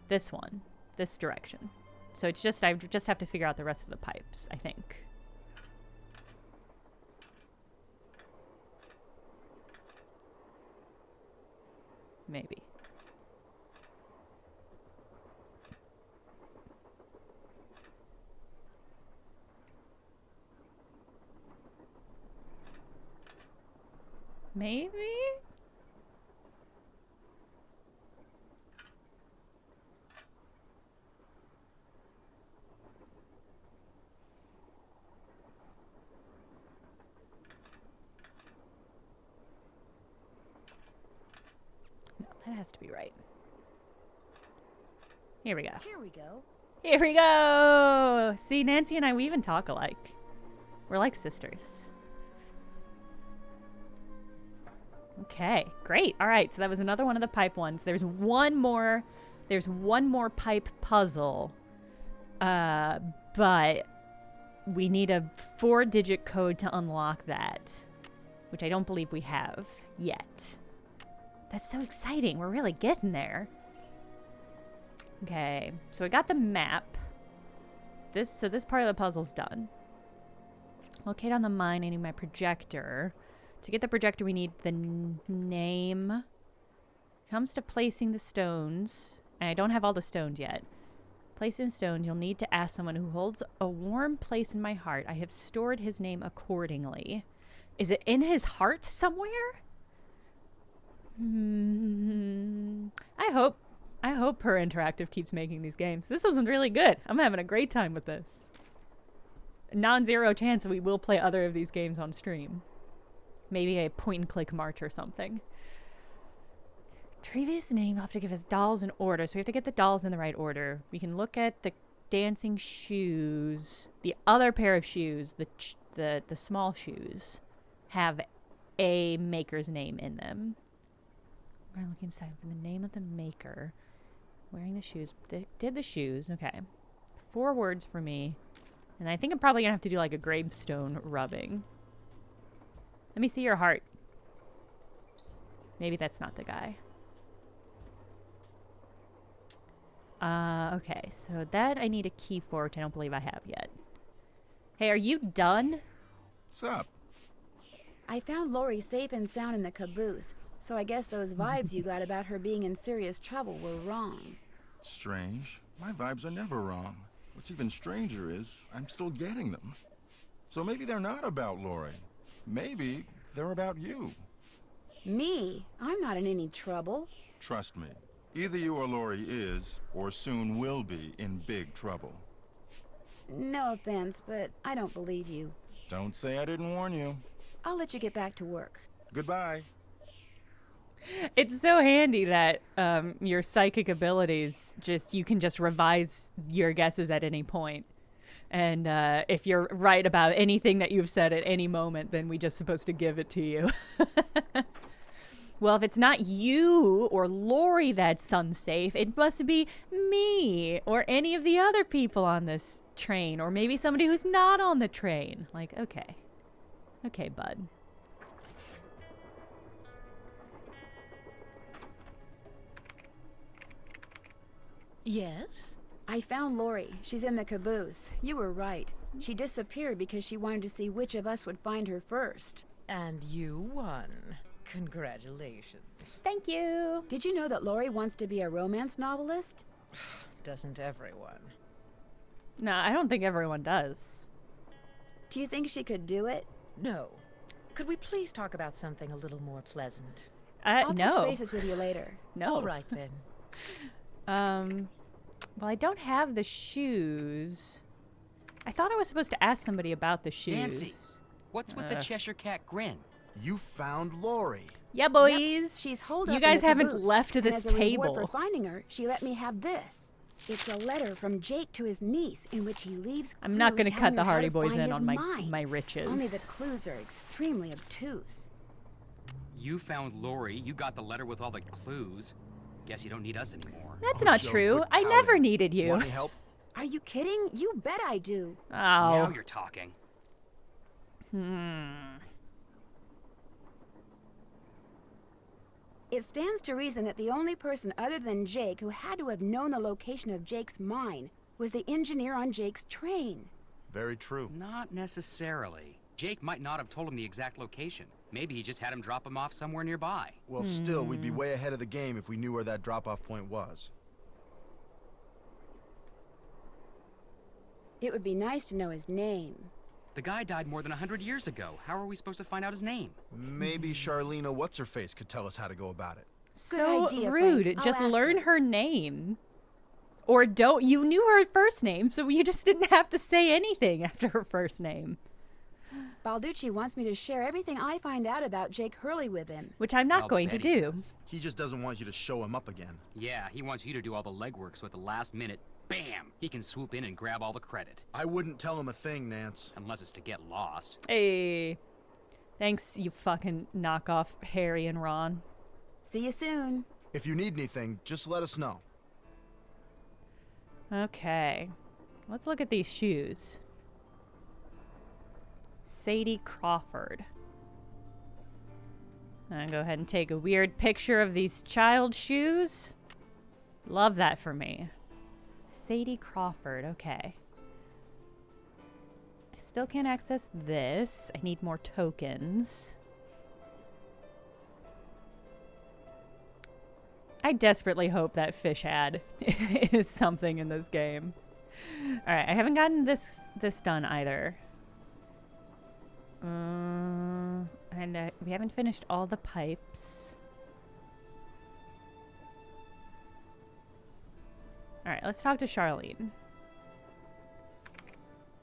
this one, this direction. So it's just, I just have to figure out the rest of the pipes, I think. Maybe. Maybe? No, that has to be right. Here we go. Here we go. Here we go! See, Nancy and I, we even talk alike. We're like sisters. Okay, great. All right, so that was another one of the pipe ones. There's one more pipe puzzle. But we need a 4-digit code to unlock that, which I don't believe we have yet. That's so exciting. We're really getting there. Okay, so I got the map. So this part of the puzzle's done. Locate on the mine. I need my projector. To get the projector, we need the name. Comes to placing the stones. And I don't have all the stones yet. Placing stones, you'll need to ask someone who holds a warm place in my heart. I have stored his name accordingly. Is it in his heart somewhere? I hope Her Interactive keeps making these games. This wasn't really good. I'm having a great time with this. Non-zero chance that we will play other of these games on stream. Maybe a point-and-click March or something. Previous name, I'll have to give us dolls in order. So we have to get the dolls in the right order. We can look at the dancing shoes. The other pair of shoes, the small shoes, have a maker's name in them. We're looking inside for the name of the maker. Wearing the shoes. Did the shoes. Okay. 4 words for me. And I think I'm probably going to have to do like a gravestone rubbing. Let me see your heart. Maybe that's not the guy. Okay. So that I need a key for, which I don't believe I have yet. Hey, are you done? What's up? I found Lori safe and sound in the caboose, so I guess those vibes you got about her being in serious trouble were wrong. Strange. My vibes are never wrong. What's even stranger is I'm still getting them. So maybe they're not about Lori. Maybe they're about you. Me? I'm not in any trouble. Trust me. Either you or Lori is, or soon will be, in big trouble. No offense, but I don't believe you. Don't say I didn't warn you. I'll let you get back to work. Goodbye. It's so handy that your psychic abilities you can just revise your guesses at any point. And if you're right about anything that you've said at any moment, then we're just supposed to give it to you. Well, if it's not you or Lori that's unsafe, it must be me or any of the other people on this train, or maybe somebody who's not on the train. Like, okay. Okay, bud. Yes? I found Lori. She's in the caboose. You were right. She disappeared because she wanted to see which of us would find her first. And you won. Congratulations. Thank you. Did you know that Lori wants to be a romance novelist? Doesn't everyone? No, I don't think everyone does. Do you think she could do it? No. Could we please talk about something a little more pleasant? I'll No. touch bases with you later. No. All right, then. Well, I don't have the shoes. I thought I was supposed to ask somebody about the shoes. Nancy, what's with the Cheshire Cat grin? You found Lori. Yeah, boys. Yep, she's holed You up guys in the haven't caboose, left and this as a reward table. for finding her, she let me have this. It's a letter from Jake to his niece in which he leaves I'm not going gonna to cut the how Hardy to Boys find in his on mine. my riches. Only the clues are extremely obtuse. You found Lori, you got the letter with all the clues. Guess you don't need us anymore. That's Oh, not Joe, true. quit I pouting. never needed you. Want any help? Are you kidding? You bet I do. Oh. Now you're talking. It stands to reason that the only person other than Jake who had to have known the location of Jake's mine was the engineer on Jake's train. Very true. Not necessarily. Jake might not have told him the exact location. Maybe he just had him drop him off somewhere nearby. Well, still, we'd be way ahead of the game if we knew where that drop-off point was. It would be nice to know his name. The guy died more than 100 years ago. How are we supposed to find out his name? Maybe Charlena What's-Her-Face could tell us how to go about it. So idea, rude. Frank. I'll Just ask learn her. her name. Or don't. You knew her first name, so you just didn't have to say anything after her first name. Balducci wants me to share everything I find out about Jake Hurley with him. Which I'm not I'll going to bet he do. does. He just doesn't want you to show him up again. Yeah, he wants you to do all the legwork so at the last minute, bam, he can swoop in and grab all the credit. I wouldn't tell him a thing, Nance. Unless it's to get lost. Hey. Thanks, you fucking knockoff Harry and Ron. See you soon. If you need anything, just let us know. Okay. Let's look at these shoes. Sadie Crawford. I'm gonna go ahead and take a weird picture of these child shoes. Love that for me. Sadie Crawford, okay. I still can't access this. I need more tokens. I desperately hope that fish ad is something in this game. Alright, I haven't gotten this done either. And we haven't finished all the pipes. Alright, let's talk to Charlene.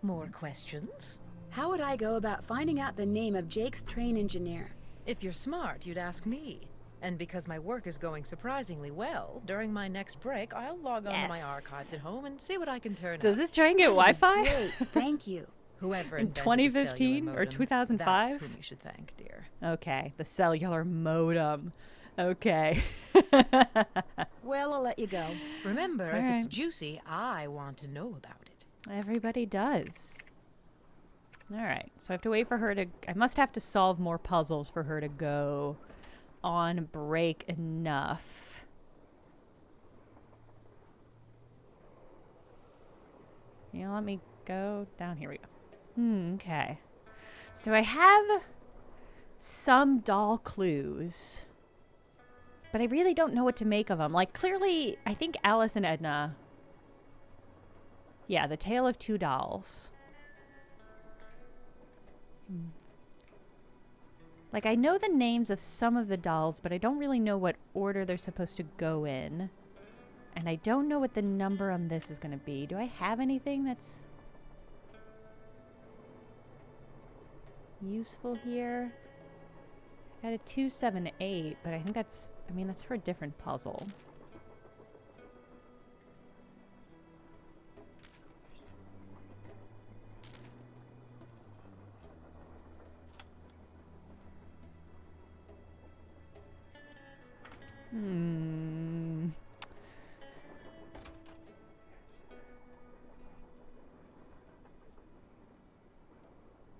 More questions? How would I go about finding out the name of Jake's train engineer? If you're smart, you'd ask me. And because my work is going surprisingly well, during my next break, I'll log on to my Yes. archives at home and see what I can turn Does up. this train get Wi-Fi? Great, thank you. Whoever in invented the 2015 cellular or modem, 2005? That's whom you should thank, dear. Okay, the cellular modem. Okay. Well, I'll let you go. Remember, All if right. it's juicy, I want to know about it. Everybody does. Alright, so I have to wait for her to... I must have to solve more puzzles for her to go on break enough. You know, let me go down. Here we go. Okay. So I have some doll clues, but I really don't know what to make of them. Like, clearly, I think Alice and Edna... Yeah, the Tale of Two Dolls. Like, I know the names of some of the dolls, but I don't really know what order they're supposed to go in. And I don't know what the number on this is going to be. Do I have anything that's useful here? I got a 278, but I think that's, I mean, that's for a different puzzle.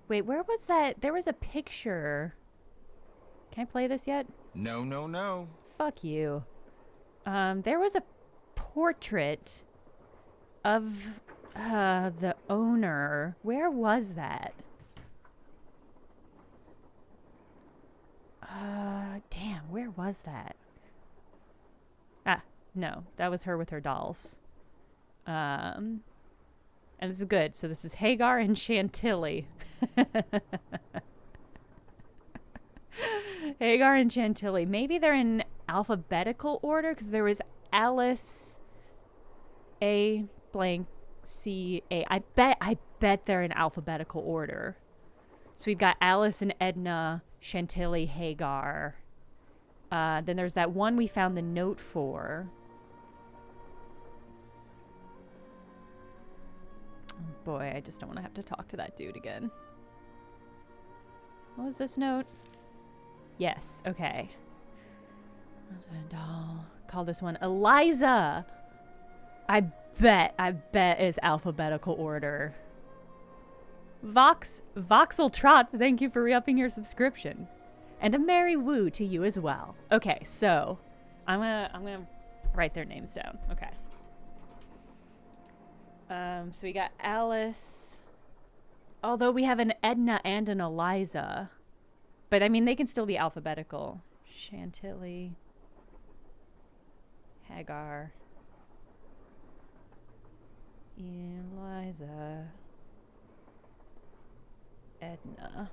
Wait, where was that? There was a picture. Can I play this yet? No, no, no. Fuck you. There was a portrait of the owner. Where was that? Damn, where was that? Ah, no, that was her with her dolls. And this is good. So this is Hagar and Chantilly. Hagar and Chantilly. Maybe they're in alphabetical order because there was Alice A blank C A. I bet they're in alphabetical order. So we've got Alice and Edna, Chantilly, Hagar. Then there's that one we found the note for. Oh boy, I just don't want to have to talk to that dude again. What was this note? Yes, okay. What's a doll? Call this one Eliza. I bet is alphabetical order. Voxel Trots, thank you for re-upping your subscription. And a merry woo to you as well. Okay, so I'm gonna write their names down. Okay. So we got Alice. Although we have an Edna and an Eliza. But I mean they can still be alphabetical. Chantilly. Hagar. Eliza. Edna.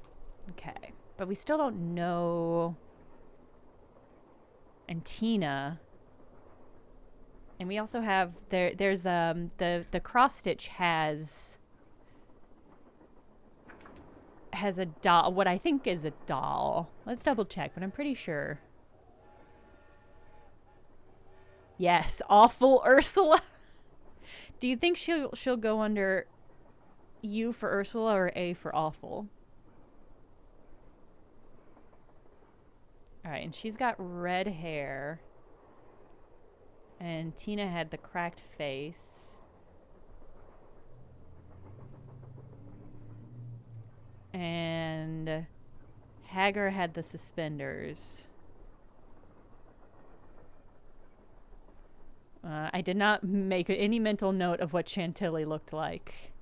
Okay. But we still don't know. And Tina. And we also have there's the cross stitch has a doll, what I think is a doll. Let's double check, but I'm pretty sure. Yes, awful Ursula. Do you think she'll go under U for Ursula or A for awful? All right, and she's got red hair. And Tina had the cracked face. And Hagar had the suspenders. I did not make any mental note of what Chantilly looked like.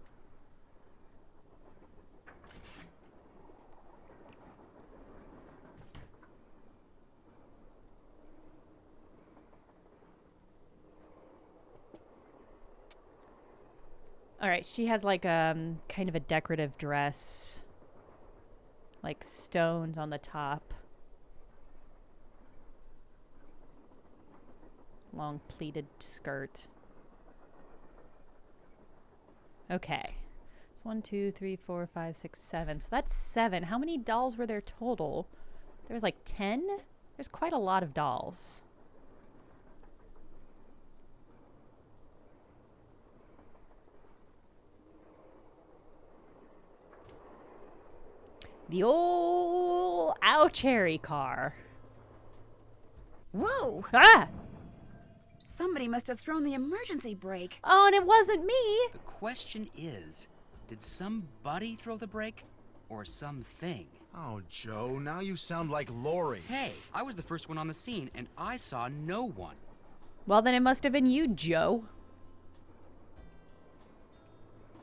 All right, she has like kind of a decorative dress, like stones on the top, long pleated skirt. Okay, 1, 2, 3, 4, 5, 6, 7. So that's 7. How many dolls were there total? There was like 10. There's quite a lot of dolls. The old ow cherry car. Whoa! Ah! Somebody must have thrown the emergency brake. Oh, and it wasn't me. The question is, did somebody throw the brake or something? Oh, Joe, now you sound like Lori. Hey, I was the first one on the scene and I saw no one. Well, then it must have been you, Joe.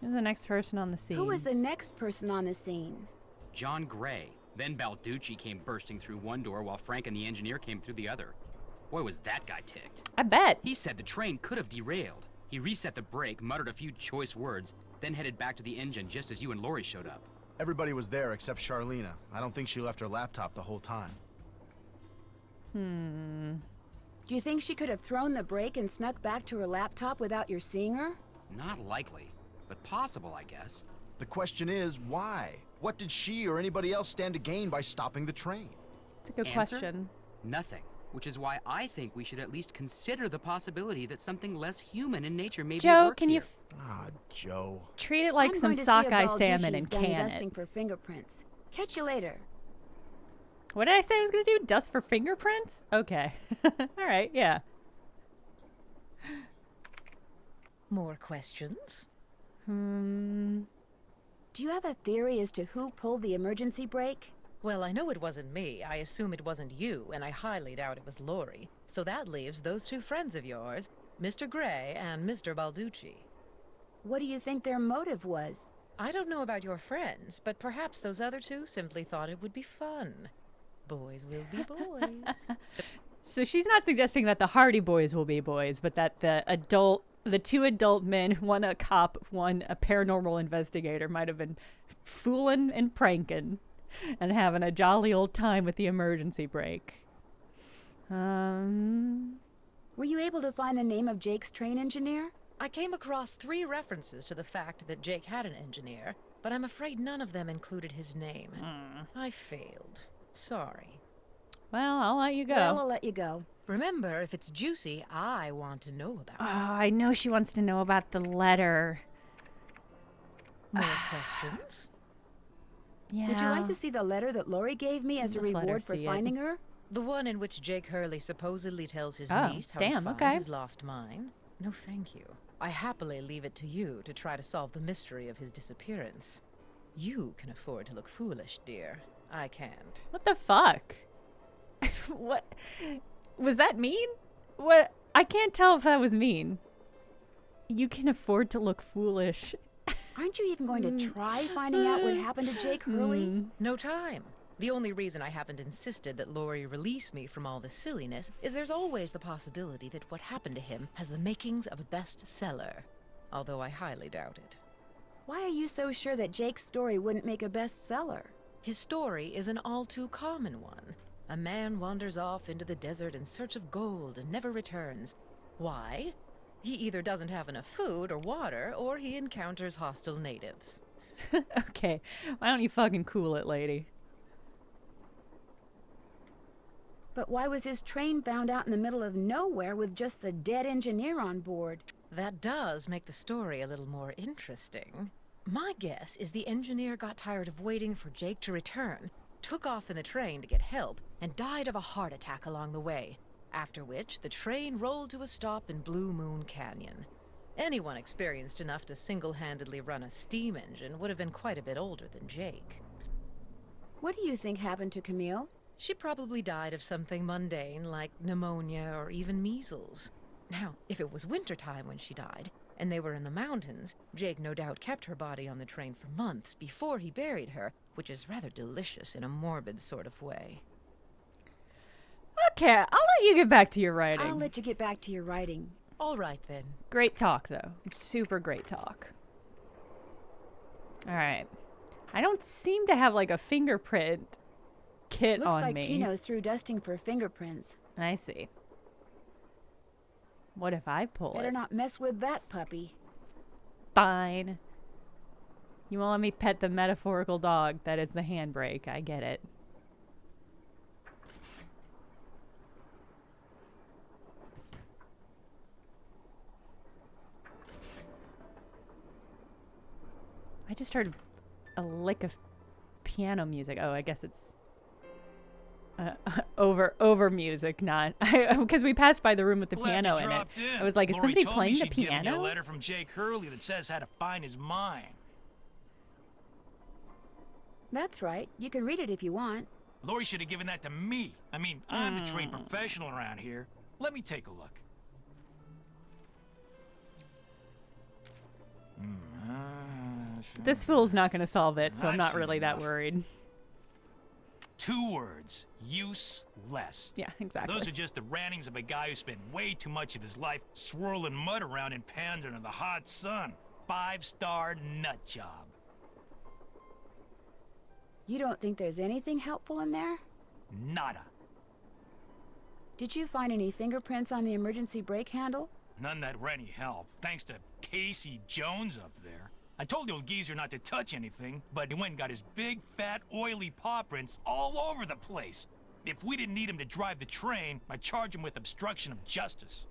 Who's the next person on the scene? Who was the next person on the scene? John Gray. Then Balducci came bursting through one door while Frank and the engineer came through the other. Boy, was that guy ticked. I bet. He said the train could have derailed. He reset the brake, muttered a few choice words, then headed back to the engine just as you and Lori showed up. Everybody was there except Charlena. I don't think she left her laptop the whole time. Do you think she could have thrown the brake and snuck back to her laptop without your seeing her? Not likely, but possible, I guess. The question is, why? What did she or anybody else stand to gain by stopping the train? It's a good Answer? question. Nothing. Which is why I think we should at least consider the possibility that something less human in nature may be at Joe, work can you here. Ah, Joe. treat it like I'm some going to see sockeye if salmon Balducci's and done can dusting it? for fingerprints. Catch you later. What did I say I was going to do? Dust for fingerprints? Okay. All right, yeah. More questions? Do you have a theory as to who pulled the emergency brake? Well, I know it wasn't me. I assume it wasn't you, and I highly doubt it was Lori. So that leaves those two friends of yours, Mr. Gray and Mr. Balducci. What do you think their motive was? I don't know about your friends, but perhaps those other two simply thought it would be fun. Boys will be boys. So she's not suggesting that the Hardy Boys will be boys, but that the two adult men, one a cop, one a paranormal investigator, might have been fooling and pranking and having a jolly old time with the emergency brake. Were you able to find the name of Jake's train engineer? I came across 3 references to the fact that Jake had an engineer, but I'm afraid none of them included his name. I failed. Sorry. Well, I'll let you go. Well, I'll let you go. Remember, if it's juicy, I want to know about Oh, it. I know she wants to know about the letter. More questions? Yeah. Would you like to see the letter that Lori gave me as a Just let her reward for see it. finding her? The one in which Jake Hurley supposedly tells his Oh, niece how damn, to find okay. his lost mine? No, thank you. I happily leave it to you to try to solve the mystery of his disappearance. You can afford to look foolish, dear. I can't. What the fuck? What? Was that mean? What? I can't tell if that was mean. You can afford to look foolish. Aren't you even going to try finding out what happened to Jake Hurley? No time. The only reason I haven't insisted that Lori release me from all this silliness is there's always the possibility that what happened to him has the makings of a bestseller, although I highly doubt it. Why are you so sure that Jake's story wouldn't make a bestseller? His story is an all too common one. A man wanders off into the desert in search of gold and never returns. Why? He either doesn't have enough food or water, or he encounters hostile natives. Okay, why don't you fucking cool it, lady? But why was his train found out in the middle of nowhere with just the dead engineer on board? That does make the story a little more interesting. My guess is the engineer got tired of waiting for Jake to return, took off in the train to get help, and died of a heart attack along the way, after which the train rolled to a stop in Blue Moon Canyon. Anyone experienced enough to single-handedly run a steam engine would have been quite a bit older than Jake. What do you think happened to Camille? She probably died of something mundane like pneumonia or even measles. Now, if it was wintertime when she died, and they were in the mountains, Jake no doubt kept her body on the train for months before he buried her, which is rather delicious in a morbid sort of way. Okay, I'll let you get back to your writing. I'll let you get back to your writing. All right, then. Great talk, though. Super great talk. All right. I don't seem to have, like, a fingerprint kit Looks on like me. Tino's through dusting for fingerprints. I see. What if I pull Better it? not mess with that puppy. Fine. You won't let me pet the metaphorical dog that is the handbrake. I get it. I just heard a lick of piano music. Oh, I guess it's over music, not because we passed by the room with the Glad piano you in it. dropped in. I was like, is Lori somebody told me playing the she'd given you piano? a letter from Jake Hurley that says how to find his mine. That's right. You can read it if you want. Lori should have given that to me. I mean, I'm the trained professional around here. Let me take a look. This fool's not going to solve it, so I'm I've not seen really that enough. worried. 2 words. Useless. Yeah, exactly. Those are just the rantings of a guy who spent way too much of his life swirling mud around in pans under the hot sun. 5-star nut job. You don't think there's anything helpful in there? Nada. Did you find any fingerprints on the emergency brake handle? None that were any help, thanks to Casey Jones up there. I told the old geezer not to touch anything, but he went and got his big, fat, oily paw prints all over the place. If we didn't need him to drive the train, I'd charge him with obstruction of justice.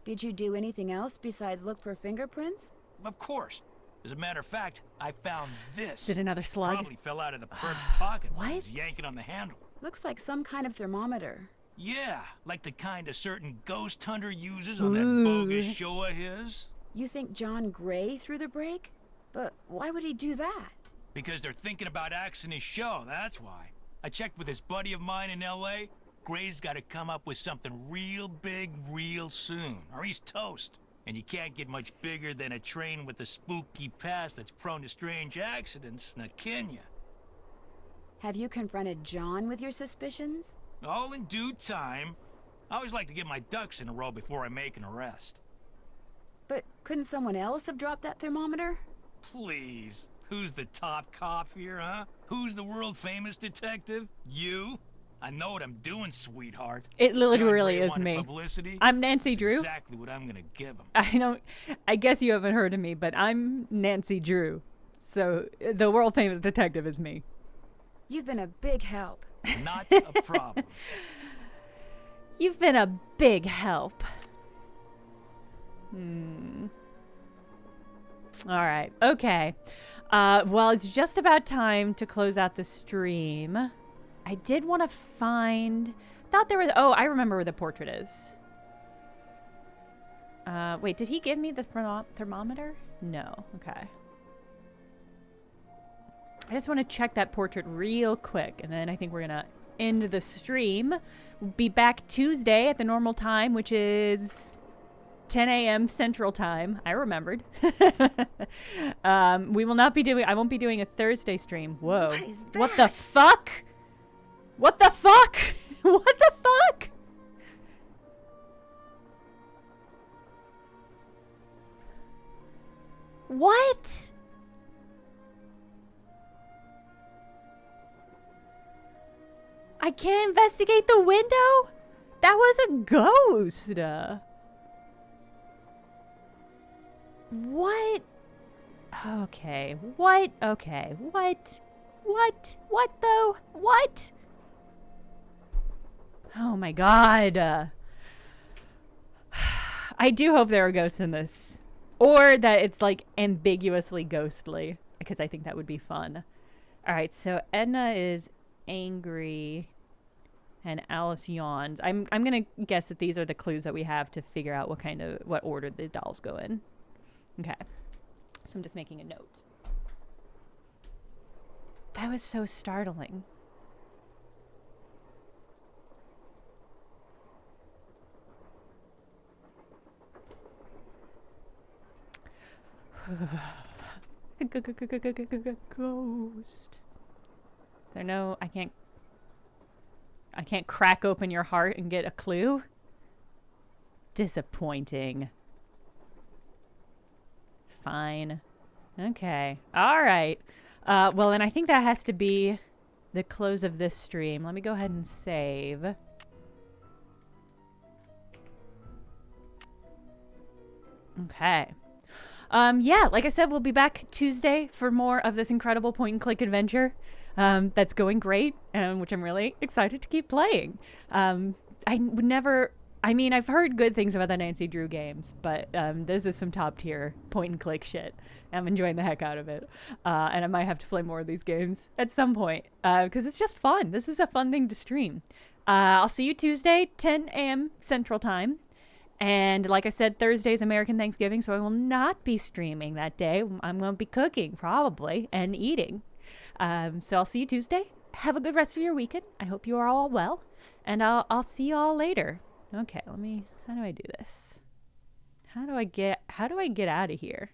Did you do anything else besides look for fingerprints? Of course. As a matter of fact, I found this. Did another slug? Probably fell out of the perp's pocket when he was What? yanking on the handle. Looks like some kind of thermometer. Yeah, like the kind a certain ghost hunter uses on that Ooh. bogus show of his. You think John Gray threw the brake? But why would he do that? Because they're thinking about axing his show, that's why. I checked with this buddy of mine in L.A. Gray's got to come up with something real big real soon, or he's toast. And you can't get much bigger than a train with a spooky past that's prone to strange accidents, now can ya? Have you confronted John with your suspicions? All in due time. I always like to get my ducks in a row before I make an arrest. But couldn't someone else have dropped that thermometer? Please. Who's the top cop here, huh? Who's the world-famous detective? You? I know what I'm doing, sweetheart. It John literally Gray is wanted me. Publicity. I'm Nancy It's Drew. exactly what I'm gonna give him. I guess you haven't heard of me, but I'm Nancy Drew. So the world famous detective is me. You've been a big help. Not a problem. You've been a big help. All right. Okay. Well, it's just about time to close out the stream. I did want to find... Thought there was... Oh, I remember where the portrait is. Wait, did he give me the thermometer? No. Okay. I just want to check that portrait real quick, and then I think we're going to end the stream. We'll be back Tuesday at the normal time, which is 10 a.m. Central Time. I remembered. We will not be doing... I won't be doing a Thursday stream. Whoa. What is What the that? fuck? What the fuck? What the fuck? What? I can't investigate the window? That was a ghost. What? Okay. What? Okay. What? What? What though? What? Oh my god. I do hope there are ghosts in this. Or that it's like ambiguously ghostly. Because I think that would be fun. Alright, so Edna is angry. And Alice yawns. I'm gonna guess that these are the clues that we have to figure out what order the dolls go in. Okay. So I'm just making a note. That was so startling. Ghost. There no... I can't crack open your heart and get a clue? Disappointing. Fine. Okay. All right. Well, and I think that has to be the close of this stream. Let me go ahead and save. Okay. Yeah, like I said, we'll be back Tuesday for more of this incredible point-and-click adventure. That's going great, which I'm really excited to keep playing. I would never... I mean, I've heard good things about the Nancy Drew games, but this is some top-tier point-and-click shit. I'm enjoying the heck out of it. And I might have to play more of these games at some point, because it's just fun. This is a fun thing to stream. I'll see you Tuesday, 10 a.m. Central Time. And like I said, Thursday is American Thanksgiving, so I will not be streaming that day. I'm going to be cooking, probably, and eating. So I'll see you Tuesday. Have a good rest of your weekend. I hope you are all well. And I'll see you all later. Okay, how do I do this? How do I get out of here?